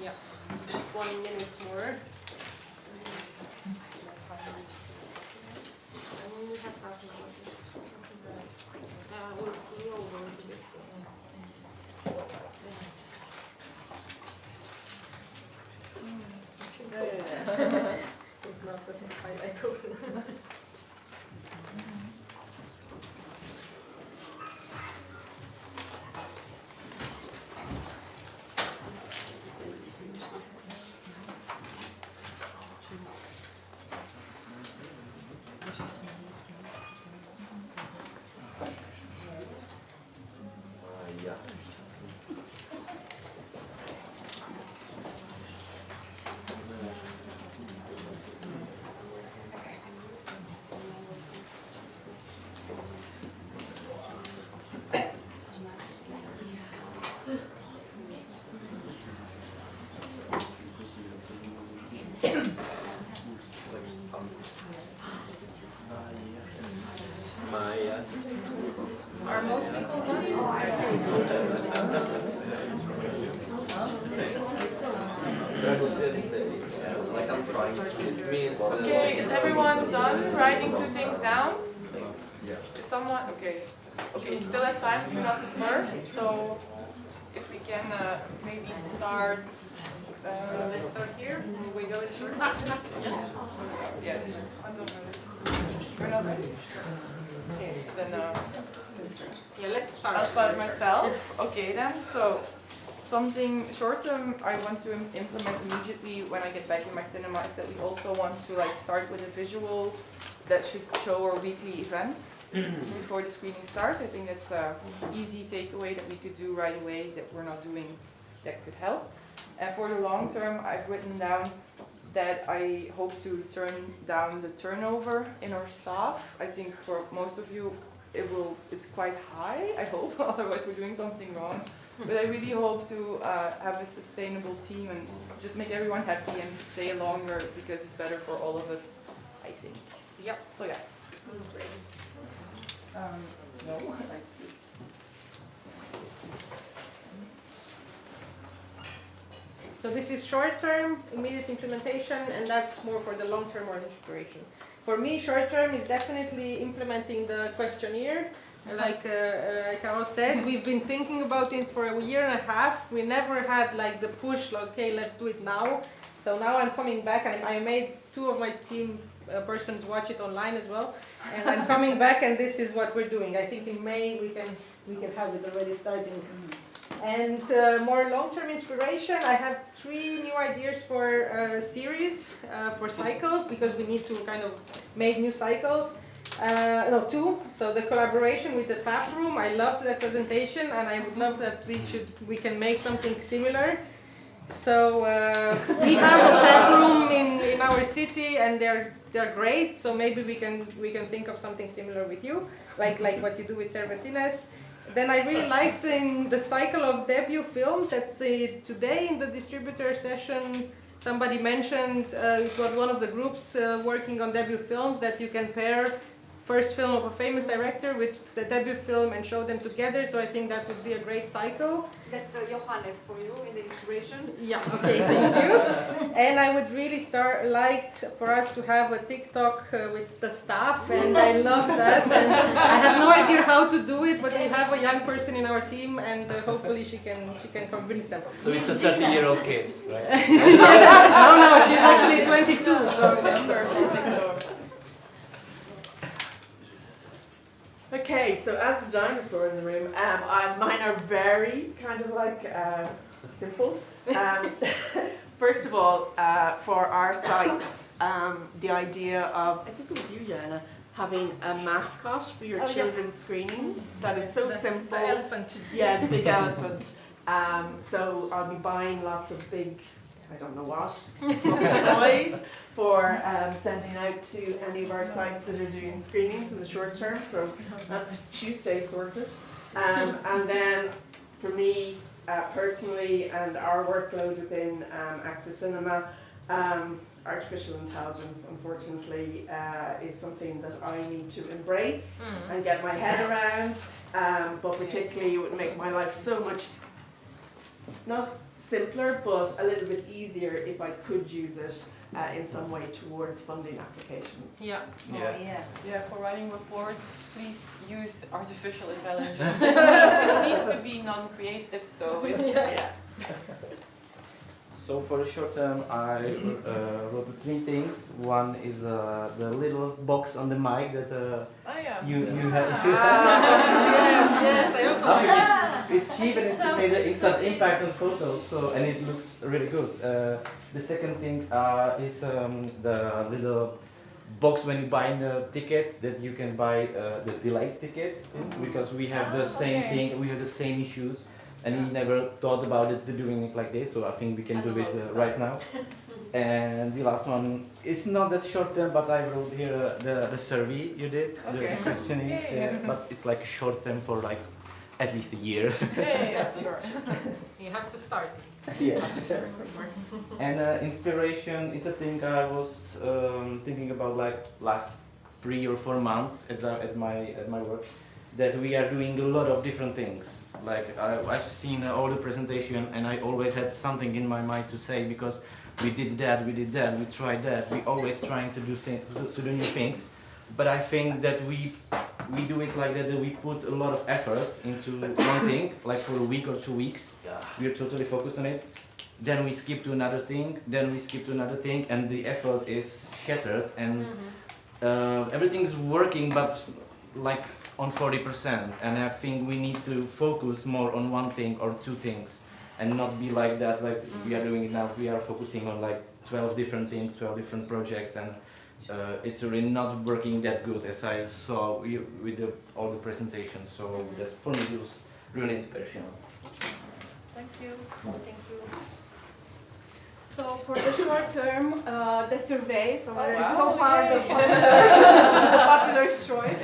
Yeah, 1 minute more. It's not put inside, I totally. Are most people done? Like I'm trying to. Okay, is everyone done writing 2 things down? Yeah. Is someone, okay. Okay, you still have time if you're not the first, so if we can maybe start Let's start here. We go in short. Yes. We're not ready. Okay, then yeah, let's start. I'll start myself. Okay then, so something short term I want to implement immediately when I get back in my cinema is that we also want to like start with a visual that should show our weekly events before the screening starts. I think that's an easy takeaway that we could do right away that we're not doing that could help. And for the long term, I've written down that I hope to turn down the turnover in our staff. I think for most of you it's quite high, I hope, otherwise we're doing something wrong. But I really hope to have a sustainable team and just make everyone happy and stay longer because it's better for all of us, I think. Yep, so yeah. Great. No, like this. So this is short-term, immediate implementation, and that's more for the long-term or inspiration. For me, short-term is definitely implementing the questionnaire. Like Carol said, we've been thinking about it for a year and a half. We never had like the push, like, okay, let's do it now. So now I'm coming back, and I made 2 of my team persons watch it online as well. And I'm coming back, and this is what we're doing. I think in May we can have it already starting. And more long-term inspiration, I have 3 new ideas for series, for cycles, because we need to kind of make new cycles. No, 2. So the collaboration with the tap room, I loved that presentation, and I would love that we can make something similar. So we have a tap room in our city, and they're great. So maybe we can think of something similar with you, like what you do with Cervecinas. Then I really liked in the cycle of debut films that today in the distributor session somebody mentioned it was one of the groups working on debut films that you can pair first film of a famous director with the debut film and show them together. So I think that would be a great cycle. That's Johannes for you in the integration. Yeah, okay, thank you. And I would really like for us to have a TikTok with the staff, and I love that. And I have no idea how to do it, but we have a young person in our team, and hopefully she can convince them. So it's a 30-year-old kid, right? No, she's actually 22. So Okay, so as the dinosaur in the room, mine are very kind of like simple. First of all, for our sites, the idea of, I think it was you, Jana, having a mascot for your children's screenings. That is so simple. The elephant. Yeah, the big elephant. So I'll be buying lots of big, I don't know what, toys for sending out to any of our sites that are doing screenings in the short term. So that's Tuesday sorted. And then for me personally and our workload within Access Cinema, artificial intelligence unfortunately is something that I need to embrace and get my head around, but particularly it would make my life so much, not simpler, but a little bit easier if I could use it in some way towards funding applications. Yeah. Yeah, for writing reports, please use artificial intelligence. It needs to be non-creative, so it's, yeah. So for the short term, I wrote 3 things. One is the little box on the mic that you have. Yes, I also like it. It's cheap and it made an instant impact on photos, and it looks really good. The second thing is the little box when you buy the ticket that you can buy the delayed ticket, because we have the same thing, we have the same issues. And we never thought about doing it like this, so I think we can do it right now. And the last one is not that short term, but I wrote here the survey you did, the questioning, but it's like short term for like at least a year. Yeah, sure. You have to start. Yeah. And inspiration is a thing I was thinking about like last 3 or 4 months at my work. That we are doing a lot of different things. Like I've seen all the presentation, and I always had something in my mind to say, because we did that, we tried that. We always trying to do new things. But I think that we do it like that we put a lot of effort into one thing, like for a week or 2 weeks. We are totally focused on it. then we skip to another thing, then we skip to another thing, and the effort is shattered, and everything's working, but like on 40%. And I think we need to focus more on one thing or two things, and not be like that, like we are doing now. We are focusing on like 12 different things, 12 different projects, and it's really not working that good as I saw with all the presentations. So that's, for me, it was really inspirational. Thank you. Thank you. So for the short term, the survey, so so far the popular choice.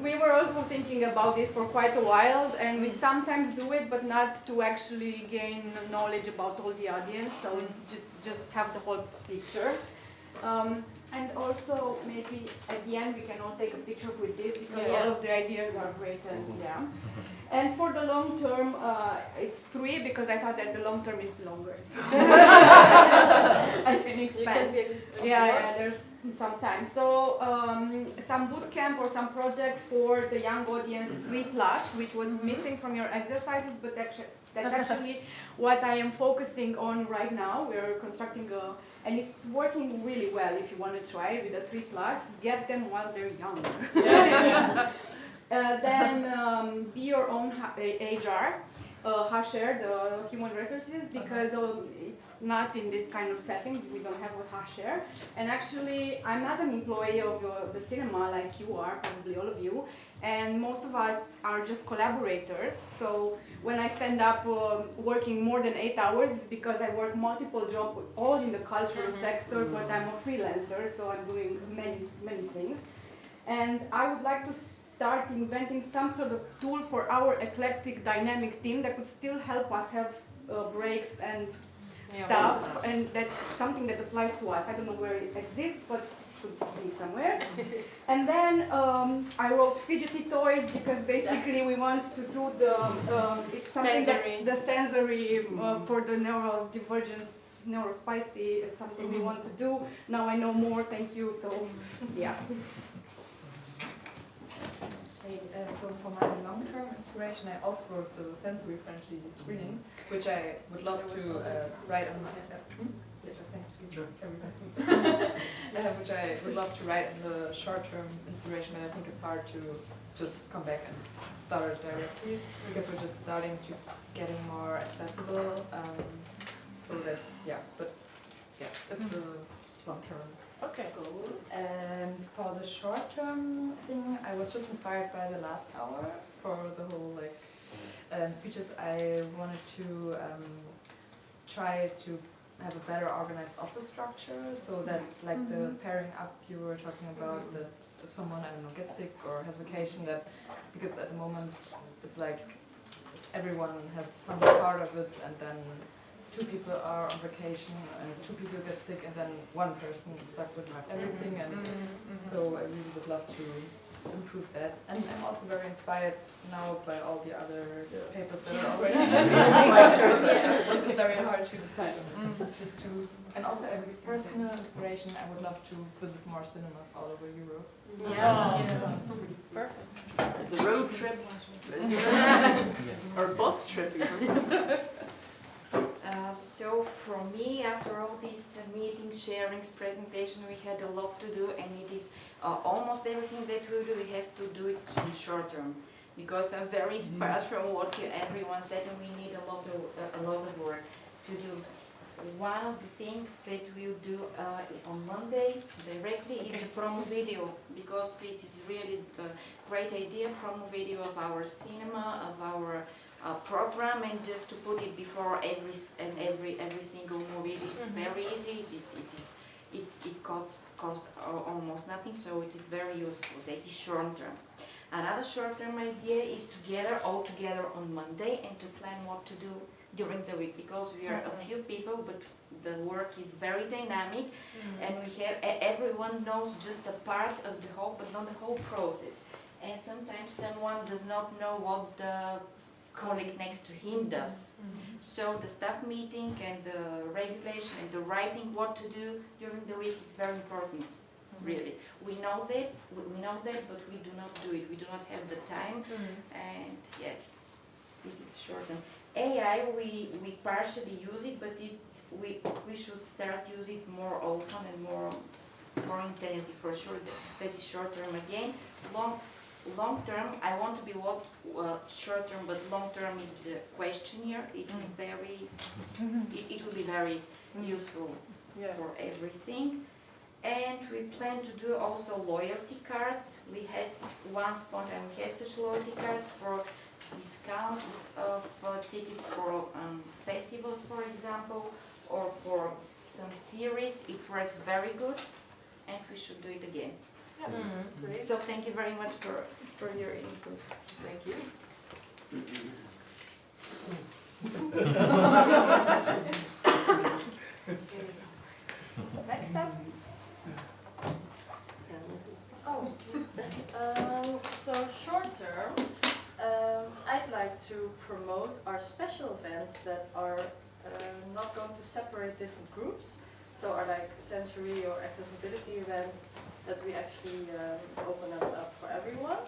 We were also thinking about this for quite a while, and we sometimes do it, but not to actually gain knowledge about all the audience, so just have the whole picture. And also maybe at the end we can all take a picture with this, because all of the ideas are great, and And for the long term, it's 3, because I thought that the long term is longer. So I can expand. There's some time. So some boot camp or some project for the young audience 3+, which was missing from your exercises, but that's actually what I am focusing on right now. We're constructing and it's working really well. If you want to try with a 3+, get them while they're young. Then be your own HR, HR, the human resources, because it's not in this kind of settings. We don't have a HR. And actually, I'm not an employee of the cinema like you are, probably all of you. And most of us are just collaborators. So when I stand up working more than 8 hours, it's because I work multiple jobs, all in the cultural sector, but I'm a freelancer, so I'm doing many things. And I would like to start inventing some sort of tool for our eclectic, dynamic team that could still help us have breaks and stuff, and that's something that applies to us. I don't know where it exists, but it should be somewhere. And then I wrote fidgety toys, because basically we want to do it's something sensory. The sensory for the neurodivergence, neurospicy, it's something we want to do. Now I know more, thank you, so yeah. So for my long-term inspiration, I also wrote the sensory-friendly screenings, which I would love to write on which I would love to write in the short-term inspiration, but I think it's hard to just come back and start it directly, because we're just starting to getting more accessible. So that's that's the long-term. Okay. Goal. And for the short-term thing, I was just inspired by the last hour for the whole speeches. I wanted to try to have a better organized office structure, so that the pairing up you were talking about, that if someone, I don't know, gets sick or has vacation, that because at the moment it's like everyone has some part of it, and then 2 people are on vacation and 2 people get sick, and then 1 person is stuck with everything, and so I really would love to improve that. And I'm also very inspired now by all the other papers that are already it's very hard to decide on just to. And also as a personal inspiration, I would love to visit more cinemas all over Europe. Sounds really perfect. It's a road trip. Or bus trip even. So for me, after all these meetings, sharings, presentation, we had a lot to do, and it is almost everything that we do, we have to do it in short term, because I'm very inspired from what everyone said, and we need a lot of work to do. One of the things that we'll do on Monday directly is the promo video, because it is really a great idea, promo video of our cinema, of our program, and just to put it before every single movie. It is very easy. It costs almost nothing, so it is very useful. That is short term. Another short term idea is to gather all together on Monday and to plan what to do during the week, because we are a few people, but the work is very dynamic, and we have everyone knows just a part of the whole, but not the whole process. And sometimes someone does not know what the colleague next to him does. So the staff meeting and the regulation and the writing what to do during the week is very important. Really, we know that, but we do not do it. We do not have the time, and yes, it is short. AI, we partially use it, but we should start using it more often and more intensely for sure. That is short term again. Long term, I want to be short term, but long term is the question here. It is very, it will be very useful for everything. And we plan to do also loyalty cards. We had once upon a time we had such loyalty cards for discounts of tickets for festivals, for example, or for some series. It works very good, and we should do it again. Yeah. Great. So thank you very much for your input. Thank you. Next up. So short term, I'd like to promote our special events that are not going to separate different groups. So are like sensory or accessibility events that we actually open up for everyone,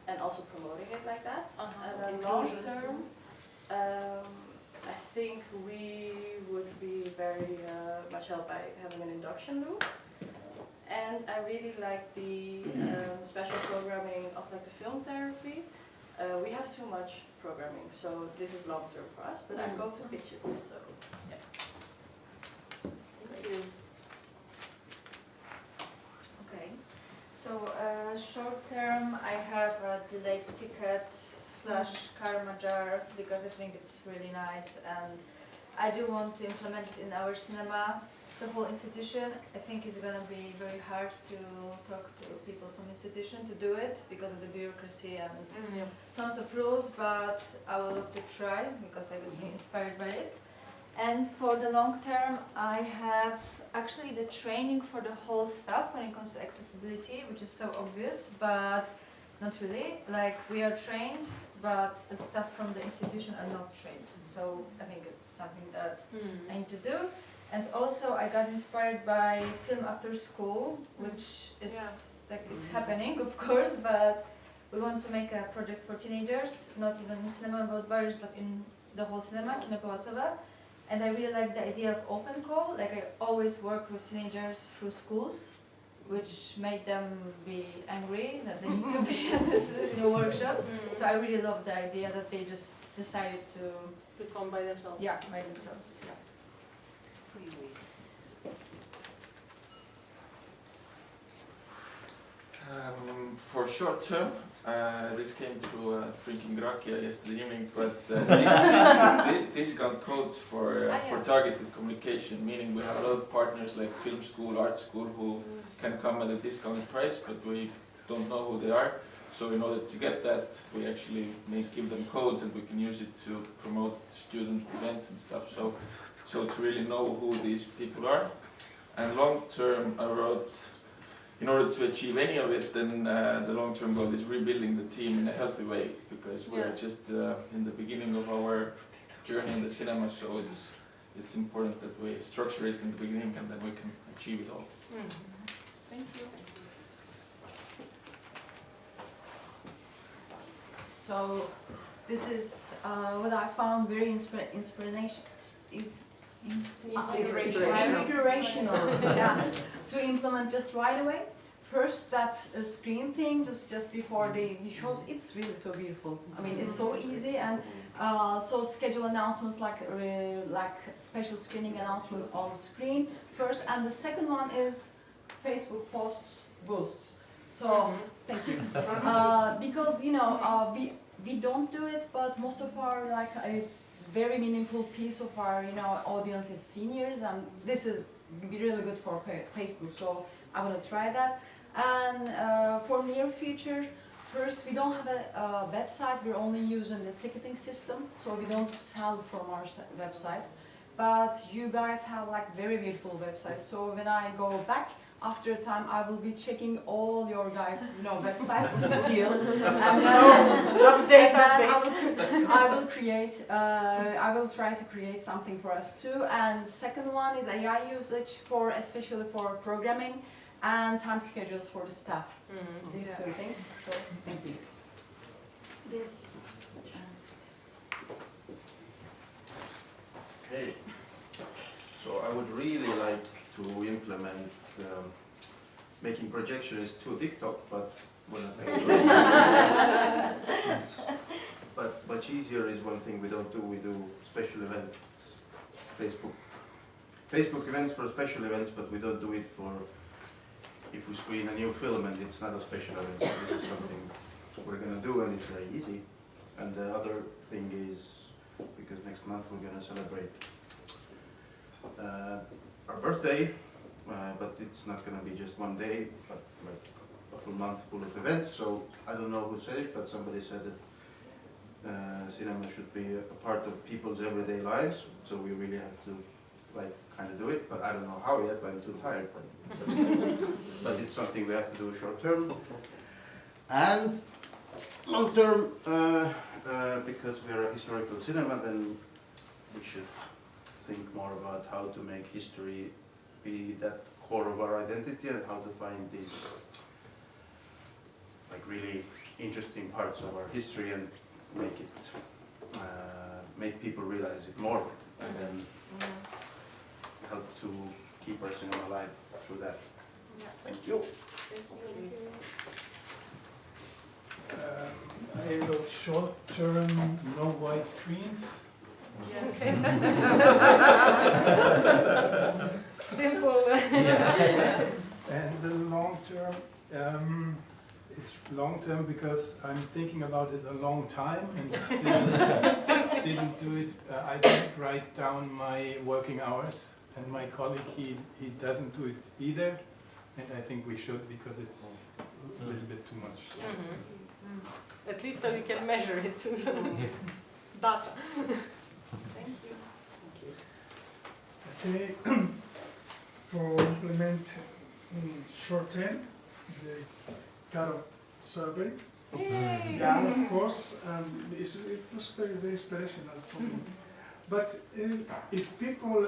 and also promoting it like that. And then long term, I think we would be very much helped by having an induction loop. And I really like the special programming of like the film therapy. We have too much programming, so this is long term for us, but I'm going to pitch it. So yeah. Thank you. Okay, so short term I have a delayed ticket / karma jar because I think it's really nice, and I do want to implement it in our cinema. The whole institution, I think it's going to be very hard to talk to people from institution to do it because of the bureaucracy and tons of rules, but I would love to try because I would be inspired by it. And for the long term, I have actually the training for the whole stuff when it comes to accessibility, which is so obvious, but not really. Like, we are trained, but the staff from the institution are not trained. So I think it's something that I need to do. And also I got inspired by film after school, which is like it's happening, of course, but we want to make a project for teenagers, not even in cinema about barriers, but in the whole cinema, Kino Pałacowe. And I really like the idea of open call. Like, I always work with teenagers through schools, which made them be angry that they need to be at this workshops. So I really love the idea that they just decided to come by themselves. Yeah, by themselves. Yeah. For short term, this came through drinking rakia yesterday evening, but discount codes for targeted communication, meaning we have a lot of partners like film school, art school who can come at a discounted price, but we don't know who they are. So in order to get that, we actually give them codes and we can use it to promote student events and stuff. So to really know who these people are. And long term, I wrote, in order to achieve any of it, then the long term goal is rebuilding the team in a healthy way, because we're just in the beginning of our journey in the cinema, so it's important that we structure it in the beginning and then we can achieve it all. Thank you. So this is what I found very inspirational. Yeah, to implement just right away. First, that screen thing just before you showed, it's really so beautiful. I mean, it's so easy, and so schedule announcements like special screening announcements on screen first, and the second one is Facebook posts boosts. So thank you, because we don't do it, but most of our a very meaningful piece of our audience is seniors, and this is really good for Facebook. So I want to try that. And for near future, first, we don't have a website. We're only using the ticketing system, so we don't sell from our website. But you guys have very beautiful websites. So when I go back after a time, I will be checking all your guys' websites still, and then I will try to create something for us too. And second one is AI usage especially for programming and time schedules for the staff. These two things. So thank you. Okay. So I would really like to implement making projections to TikTok, but we're not going to do it. But much easier is one thing we don't do. We do special events, Facebook events for special events, but we don't do it for if we screen a new film and it's not a special event. So this is something we're going to do, and it's very easy. And the other thing is, because next month we're going to celebrate our birthday, but it's not going to be just one day, but like a full month full of events. So I don't know who said it, but somebody said that cinema should be a part of people's everyday lives. So we really have to like kind of do it, but I don't know how yet. But I'm too tired. But it's something we have to do short term and long term. Because we're a historical cinema, then we should think more about how to make history be that core of our identity, and how to find these like really interesting parts of our history and make it make people realize it more, and then help to keep our cinema alive through that. Yeah. Thank you. Thank you. I wrote short-term, no white screens. Yeah. Simple. And the long-term, it's long-term because I'm thinking about it a long time and still didn't do it. I didn't write down my working hours, and my colleague, he doesn't do it either. And I think we should, because it's a little bit too much. So. At least so we can measure it. Data. Thank you. Okay, for implement short term, the Caro survey. Yay. Yeah, of course, it was very, very inspirational for me. But if people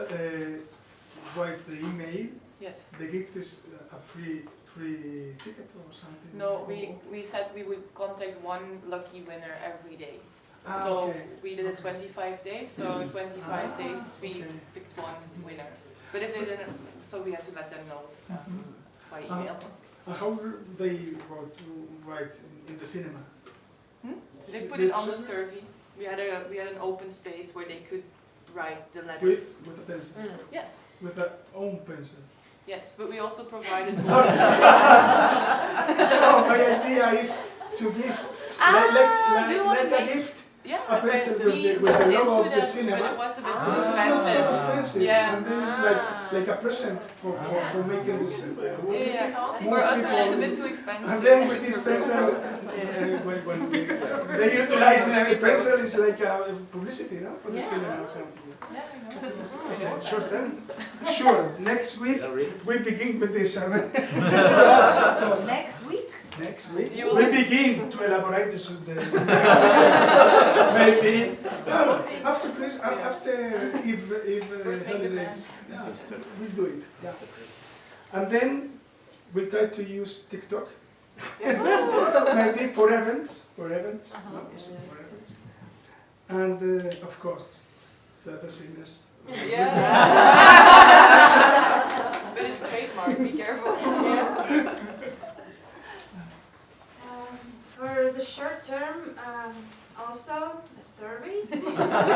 write the email, Yes. they give this a free ticket or something? No, we said we would contact one lucky winner every day. So okay. we did it 25 days, so 25 days we picked one winner. But if they didn't, so we had to let them know by email. How they write in the cinema? They put it on the survey. We had an open space where they could write the letters. With a pencil? Yes. With their own pencil? Yes, but we also provided No, my idea is to give, like a gift, a pencil with the logo of the cinema. But it was a bit too Because it's not so expensive. expensive, Yeah. and then it's like a present for making this. For us it was a bit too expensive. And then with this pencil, when they utilize the pencil, it's like a publicity, no, for the cinema or something. Okay, short term. Sure. Next week we begin with this. Next week? Next week we begin to elaborate the maybe after Christmas, after if holidays, we'll do it. Yeah. And then we'll try to use TikTok. Maybe for events, no, for events. And of course, service. Yeah. But it's trademark, be careful. For the short term, also a survey. Because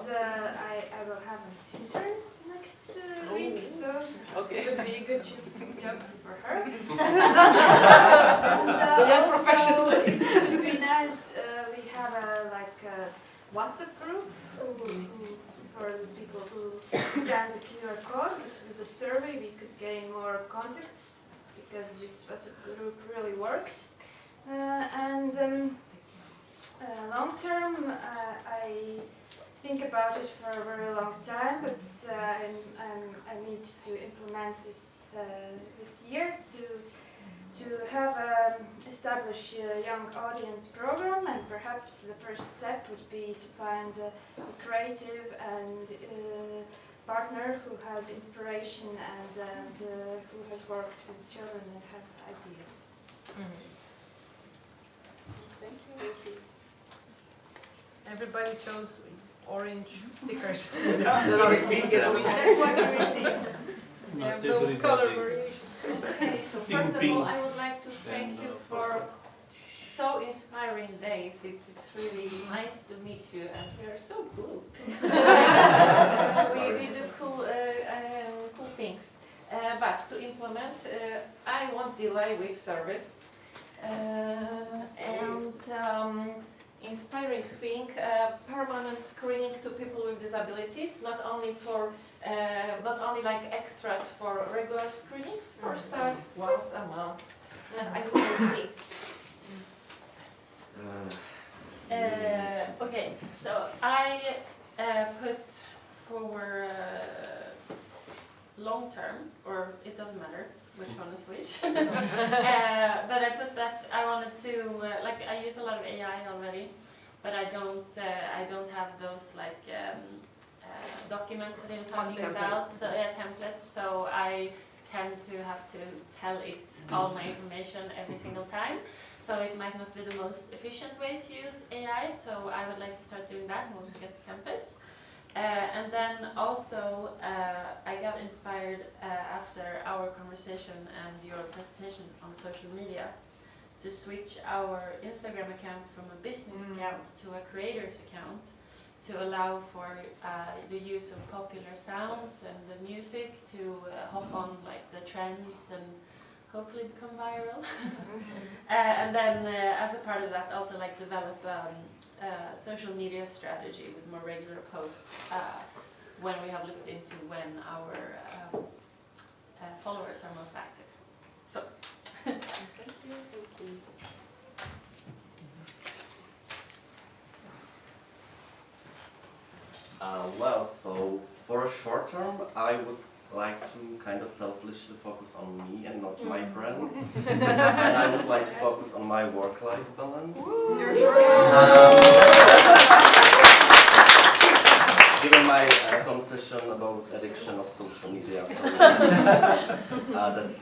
I will have an intern next week, so it would be a good job for her. And also, it would be nice. We have a WhatsApp group for the people who scan the QR code. With the survey, we could gain more contacts because this WhatsApp group really works. Long term, I think about it for a very long time, but I need to implement this this year to have establish a young audience program, and perhaps the first step would be to find a creative and partner who has inspiration and who has worked with children and have ideas. Thank you. Everybody chose orange stickers. Yeah. That are singular. That's what we received. We have no color variation. Okay, so first of all, I would like to thank you for so inspiring days. It's really nice to meet you, and we are so cool. we do cool things. But to implement, I want delay with service. Inspiring thing, permanent screening to people with disabilities, not only like extras for regular screenings. For start, once a month, and I will see. Okay, so I put forward long term, or it doesn't matter which one is which. But I put that I wanted to like I use a lot of AI already, but I don't have those like documents that I was talking about. So templates. So I tend to have to tell it all my information every single time. So it might not be the most efficient way to use AI. So I would like to start doing that and also get templates. And then also, I got inspired after our conversation and your presentation on social media to switch our Instagram account from a business account to a creator's account to allow for the use of popular sounds and the music to hop on like the trends and hopefully become viral. And then as a part of that also like develop social media strategy with more regular posts when we have looked into when our followers are most active. So, thank you. Well, so for a short term, I would like to kind of selfishly focus on me and not my brand. And I would like to focus on my work-life balance. Given my confession about addiction of social media, so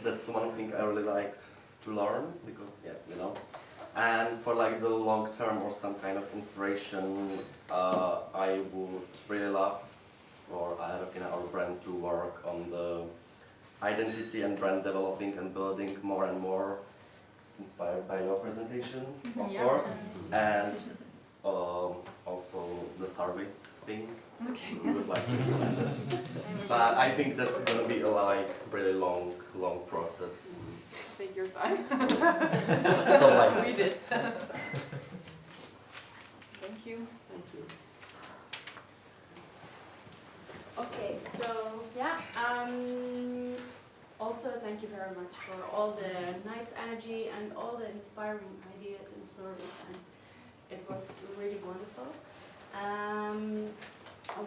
that's one thing I really like to learn because And for like the long term or some kind of inspiration, I would really love for our brand to work on the identity and brand developing and building more and more, inspired by your presentation, of course, and also the survey thing. Okay. We would like to do that. But I think that's gonna be a really long process. Take your time. Read it. Thank you. Thank you. Okay, so also thank you very much for all the nice energy and all the inspiring ideas and stories, and it was really wonderful.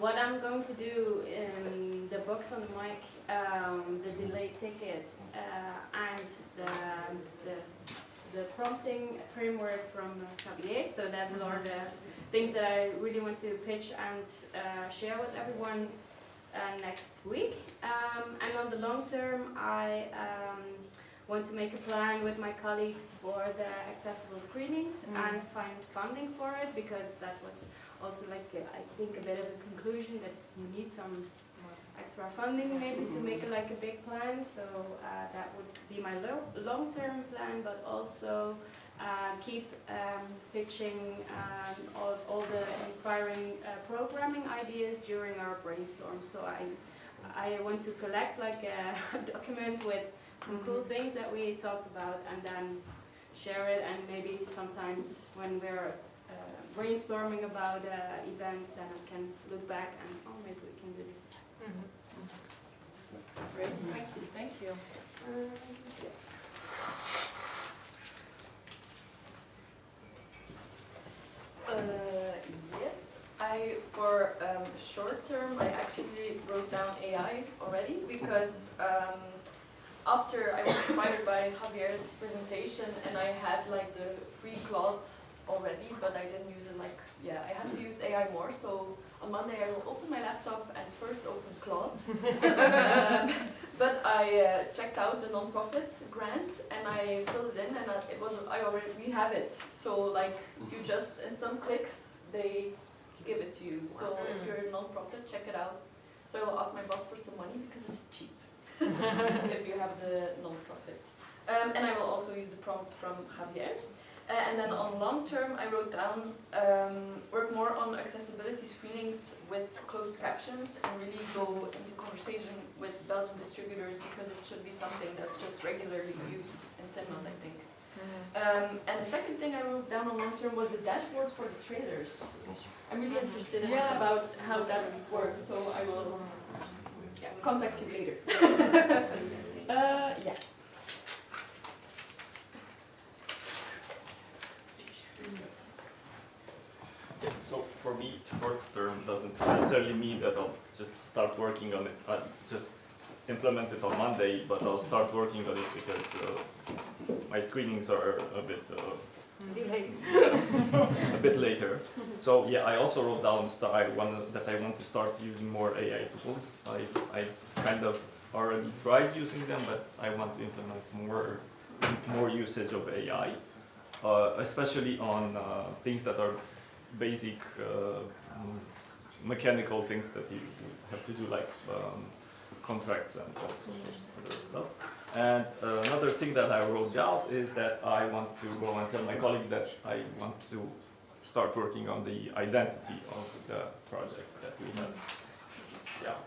What I'm going to do in the box on the mic, the delayed tickets, and the prompting framework from Xavier, so that are the things that I really want to pitch and share with everyone next week. And on the long term, I want to make a plan with my colleagues for the accessible screenings and find funding for it, because that was also like I think a bit of a conclusion that you need some extra funding maybe to make like a big plan. So that would be my long-term plan, but also keep pitching all the inspiring programming ideas during our brainstorm. So I want to collect like a document with some cool things that we talked about, and then share it, and maybe sometimes when we're brainstorming about events, then I can look back and maybe we can do this. Great, thank you. Thank you. Yes, for short term, I actually wrote down AI already, because after I was inspired by Javier's presentation, and I had like the free Claude already, but I didn't use it I have to use AI more, so on Monday I will open my laptop and first open Claude. But I checked out the non-profit grant and I filled it in, and we have it. So like you just, in some clicks, they give it to you. So if you're a non-profit, check it out. So I will ask my boss for some money because it's cheap if you have the non-profit. And I will also use the prompts from Javier. And then on long term, I wrote down work more on accessibility screenings with closed captions and really go into conversation with Belgian distributors because it should be something that's just regularly used in cinemas, I think. And the second thing I wrote down on long term was the dashboard for the trailers. I'm really interested in about how that works, so I will contact you later. Yeah. So for me, short term doesn't necessarily mean that I'll just start working on it, just implement it on Monday, but I'll start working on it because my screenings are a bit a bit later. So yeah, I also wrote down that I want to start using more AI tools. I kind of already tried using them, but I want to implement more usage of AI, especially on things that are basic mechanical things that you have to do, like contracts and all sorts of other stuff. And another thing that I wrote down is that I want to go and tell my colleague that I want to start working on the identity of the project that we have. Yeah.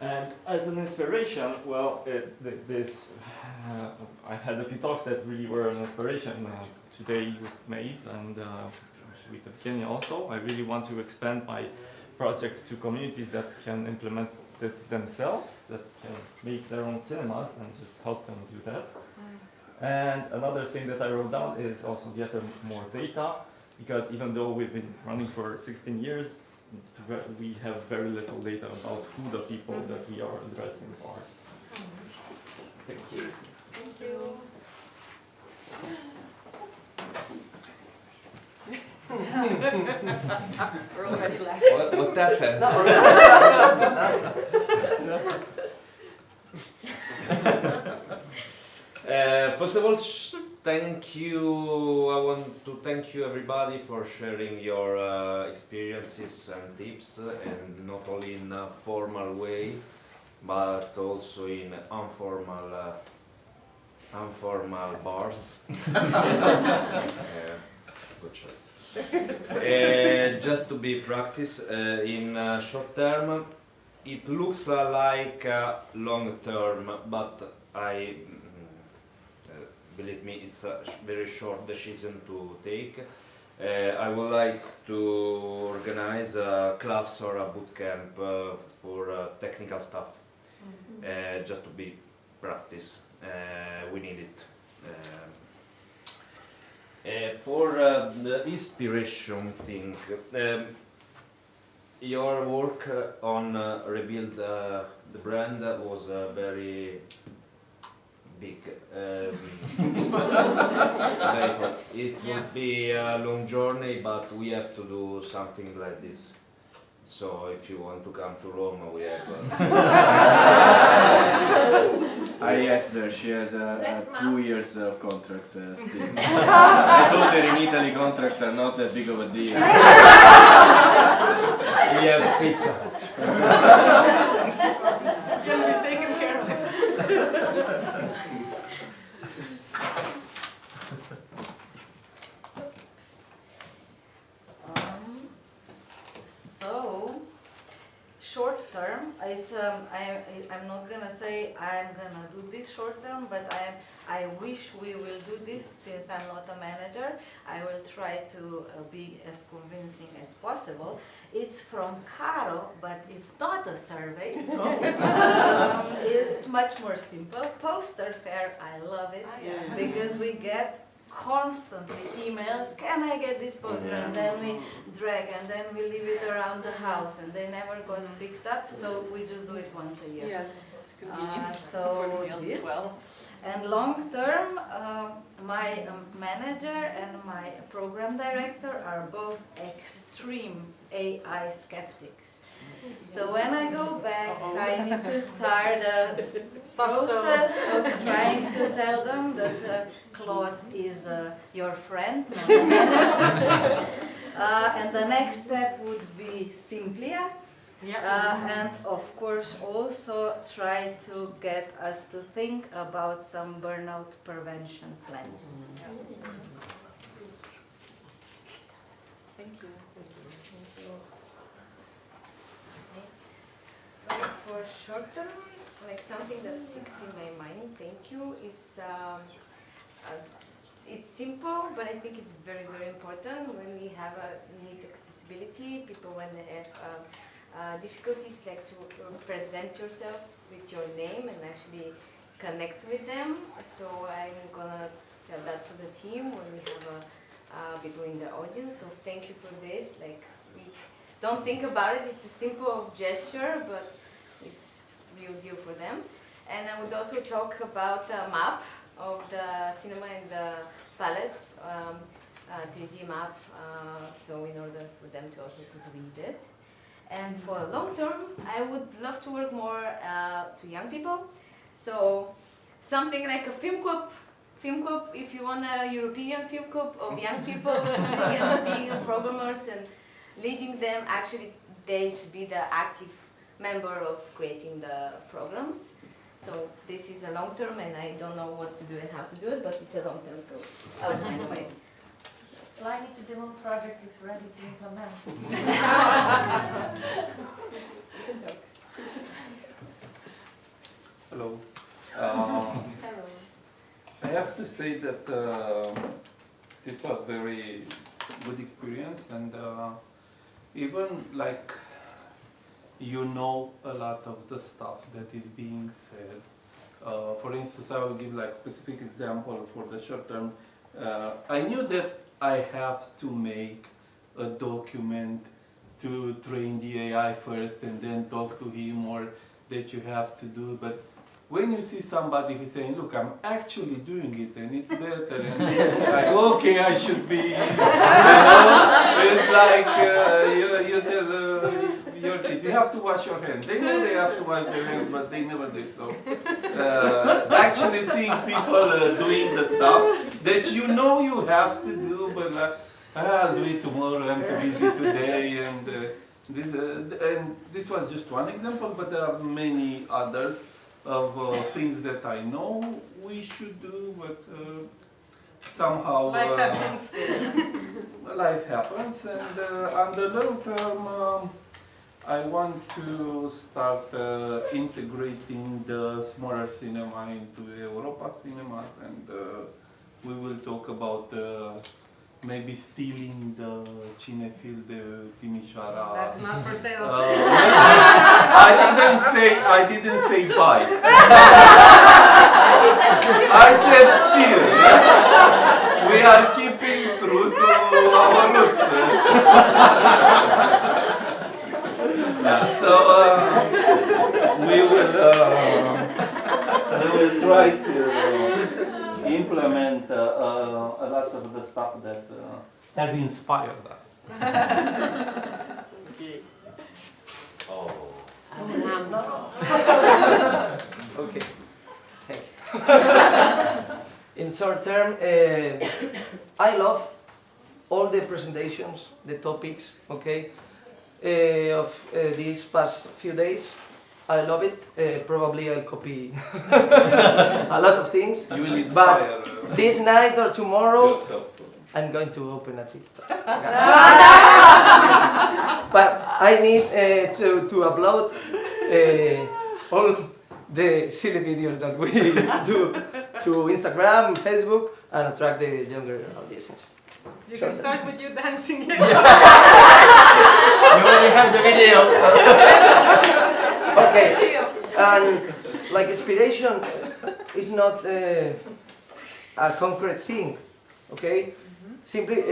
And as an inspiration, well, I had a few talks that really were an inspiration. Today with Maeve and with Evgenia also. I really want to expand my project to communities that can implement it themselves, that can make their own cinemas and just help them do that. And another thing that I wrote down is also gather more data, because even though we've been running for 16 years, we have very little data about who the people that we are addressing are. Thank you. Thank you. We're already laughing. What happens? First of all, thank you. I want to thank you everybody for sharing your experiences and tips, and not only in a formal way, but also in informal bars. Good choice. Just to be practice in short term, it looks like long term, but believe me, it's a very short decision to take. I would like to organize a class or a boot camp for technical stuff, just to be practice. We need it. For the inspiration thing, your work on rebuild the brand was very big. It would be a long journey, but we have to do something like this. So if you want to come to Rome, we have. I asked her. She has 2 years of contract still. I told her in Italy contracts are not that big of a deal. We have Pizza Hut. Can be taken care of. So, short term, I'm not gonna say I'm gonna do this short term, but I wish we will do this. Since I'm not a manager, I will try to be as convincing as possible. It's from Caro, but it's not a survey. It's much more simple. Poster fair, I love it, because we get constantly emails, can I get this poster? And then we drag, and then we leave it around the house, and they never got picked up, so we just do it once a year. Yes, it's convenient So for meals this, as well. and long term, my manager and my program director are both extreme AI skeptics. So when I go back, I need to start a process of trying to tell them that Claude is your friend, not an enemy. And the next step would be Simplia. And of course also try to get us to think about some burnout prevention plan. Thank you. So for short term, like something that sticks in my mind, thank you, is it's simple, but I think it's very, very important when we have need accessibility, people when they have difficulties, like to present yourself with your name and actually connect with them. So I'm gonna tell that to the team when we have people in the audience. So thank you for this. Like, don't think about it. It's a simple gesture, but it's real deal for them. And I would also talk about the map of the cinema and the palace, 3D map. So in order for them to also read it. And for long term, I would love to work more to young people. So something like a film club, if you want a European film club of young people choosing and being programmers and leading them, actually they to be the active member of creating the programs. So this is a long term, and I don't know what to do and how to do it, but it's a long term, so I'll find a way. Well, I need to demo project is ready to implement. You can talk. Hello. Hello. I have to say that this was very good experience, and even like you know a lot of the stuff that is being said. For instance, I will give like specific example for the short term. I knew that I have to make a document to train the AI first and then talk to him, or that you have to do, but when you see somebody who's saying, look, I'm actually doing it and it's better, and like, okay, I should be, you know, it's like you tell your kids, you have to wash your hands. They know they have to wash their hands, but they never did. So actually seeing people doing the stuff that you know you have to do, but like, I'll do it tomorrow, I'm too busy today, and this was just one example, but there are many others of things that I know we should do, but somehow life happens. Life happens, and on the long term, I want to start integrating the smaller cinema into Europa cinemas, and we will talk about maybe stealing the Cinefil de Timișoara. That's not for sale. I didn't say buy. I said steal. We are keeping true to our roots. So we will try to implement a lot of the stuff that has inspired us. Oh. No. Okay. Thank you. In short term, I love all the presentations, the topics, okay, of these past few days. I love it. Probably I'll copy a lot of things. You will inspire. But this night or tomorrow, yourself. I'm going to open a TikTok. But I need to upload all the silly videos that we do to Instagram, Facebook, and attract the younger audiences. You can start with you dancing. You already have the video. Okay. And like inspiration is not a concrete thing, okay? Simply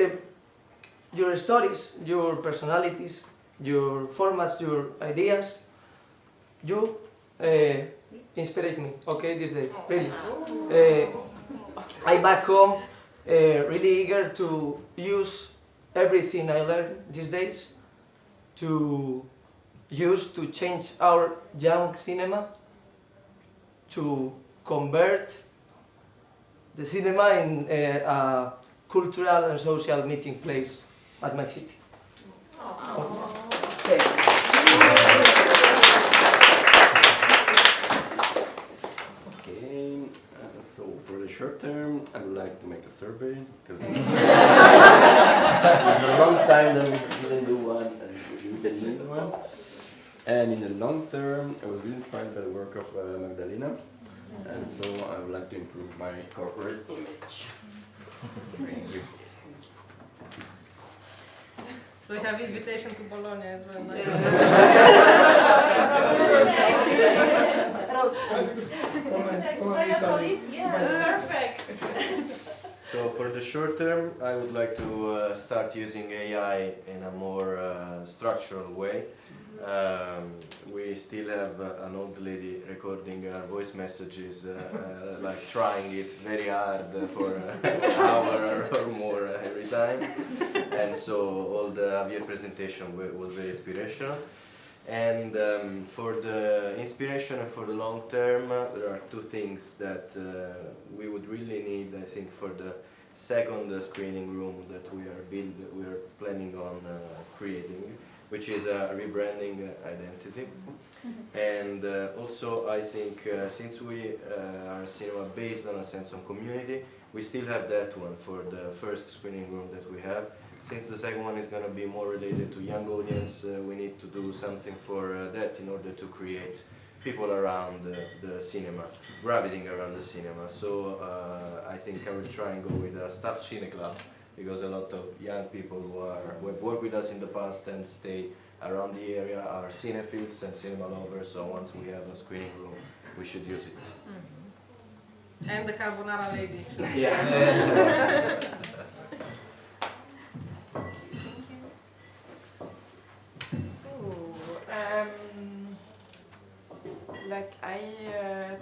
your stories, your personalities, your formats, your ideas, you inspired me, okay, these days, really. I back home really eager to use everything I learned these days to use to change our young cinema, to convert the cinema in a cultural and social meeting place at my city. Okay. Okay, so for the short term, I would like to make a survey because it's a long time that we didn't do one and we didn't need one. And in the long term, I was really inspired by the work of Magdalena, and so I would like to improve my corporate image. Thank you. So you have invitation to Bologna as well. Perfect. So for the short term, I would like to start using AI in a more structural way. We still have an old lady recording voice messages, like trying it very hard for an hour or more every time. And so all the Javier presentation was very inspirational. And for the inspiration and for the long term, there are two things that we would really need, I think, for the second screening room that we are planning on creating, which is a rebranding identity. And also I think since we are a cinema based on a sense of community, we still have that one for the first screening room that we have. Since the second one is going to be more related to young audience, we need to do something for that in order to create people around the cinema, gravitating around the cinema. So I think I will try and go with a staff cine club, because a lot of young people who have worked with us in the past and stay around the area are cinephiles and cinema lovers, so once we have a screening room, we should use it. Mm-hmm. And the carbonara lady. Yeah. Like I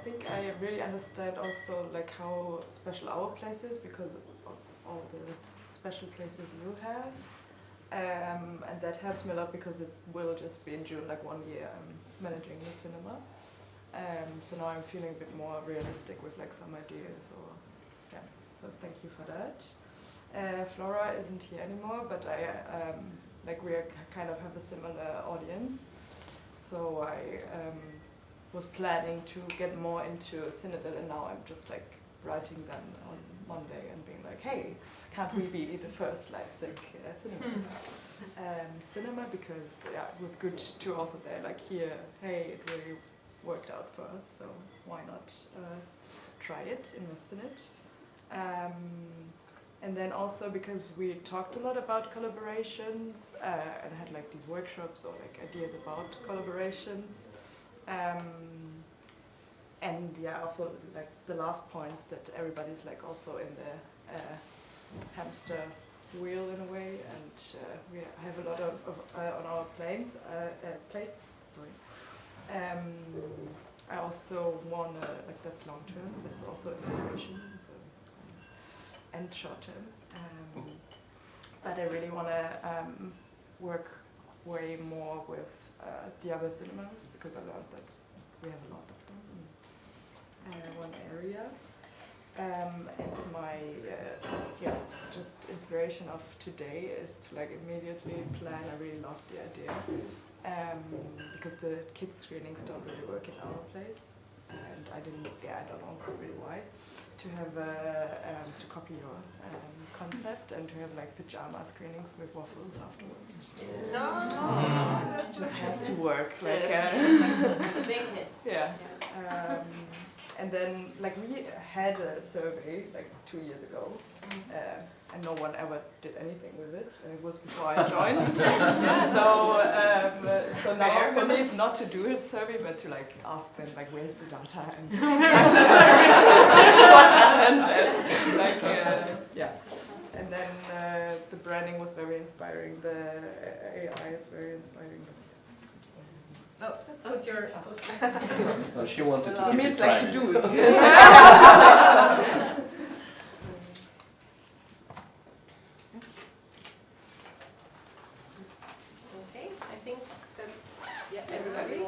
think I really understand also like how special our place is because of all the special places you have, and that helps me a lot because it will just be in June, like 1 year I'm managing the cinema, so now I'm feeling a bit more realistic with like some ideas, or yeah, so thank you for that. Flora isn't here anymore, but I like we kind of have a similar audience, so I was planning to get more into Cinedil, and now I'm just like writing them on Monday and being like, hey, can't we be the first Leipzig cinema, because yeah, it was good to also there like hear, hey, it really worked out for us, so why not try it, invest in it. And then also because we talked a lot about collaborations and had like these workshops or like ideas about collaborations. And yeah, also like the last points that everybody's like also in the hamster wheel in a way, and we have a lot of on our plates. Sorry. I also want like that's long term. That's also inspiration, so, and short term. But I really want to work way more with the other cinemas, because I learned that we have a lot of them in one area. And my just inspiration of today is to like immediately plan. I really loved the idea, because the kids screenings don't really work at our place, and I don't know really why. To have to copy your concept and to have like pajama screenings with waffles afterwards. No, it just has to work. Like it's a big hit. Yeah. And then like we had a survey like 2 years ago, and no one ever did anything with it. And it was before I joined. So now for me it's not to do a survey, but to like ask them like where's the data and what happened. And, like yeah. And then the branding was very inspiring. The AI is very inspiring. Oh, put your. Well, she wanted to. I mean, it's like to do. Okay, I think that's everybody.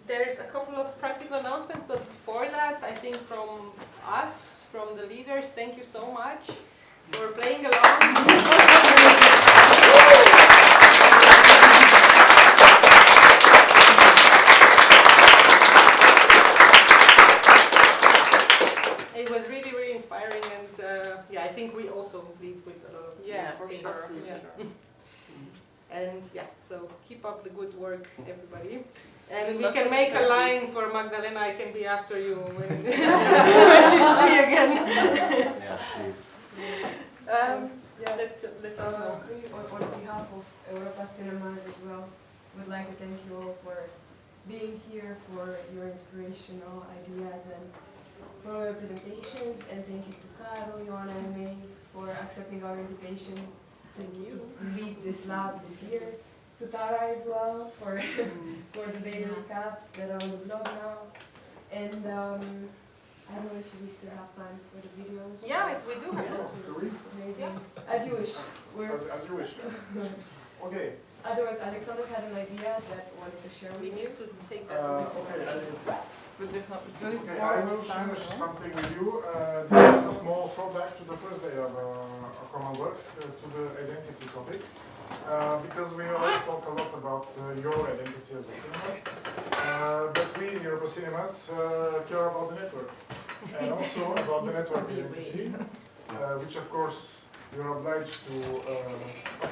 There's a couple of practical announcements, but before that, I think from us, from the leaders, thank you so much for playing along. It was really, really inspiring, and yeah, I think we also leave with a lot of For things. sure. And yeah, so keep up the good work, everybody. And Good we luck can with make the a line service. for Magdalena. I can be after you when, when she's free again. Yeah, please. Let us know. On behalf of Europa Cinemas as well, would like to thank you all for being here, for your inspirational ideas and for your presentations, and thank you to Caro, Joanna and May for accepting our invitation to lead this lab this year. To Tara as well for the daily recaps that are on the blog now. And I don't know if we still have time for the videos. Yeah, we do have time. Maybe. As you wish. As you wish. Okay. Otherwise, Alexander had an idea that wanted to share with you. We need to take that. Okay. But there's not, it's really Okay, more I of will the sound, share no? something with you. This is a small throwback to the first day of common work, to the identity topic. Because we always talk a lot about your identity as a cinemas, but we in Europa Cinemas care about the network, and also about the network identity, which of course you're obliged to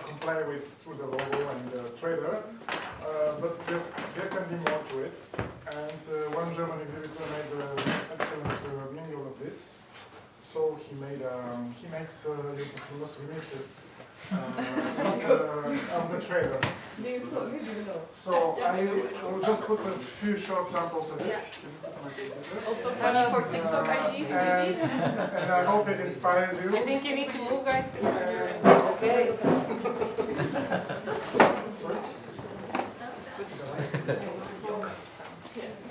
comply with through the logo and the trailer, but there can be more to it. And one German exhibitor made an excellent manual of this. So he makes Europa Cinemas remixes of the trailer. So I will just put a few short samples of it. Also funny for TikTok IDs, and, maybe? and I hope it inspires you. I think you need to move, guys. Okay.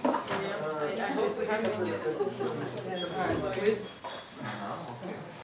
I hope we have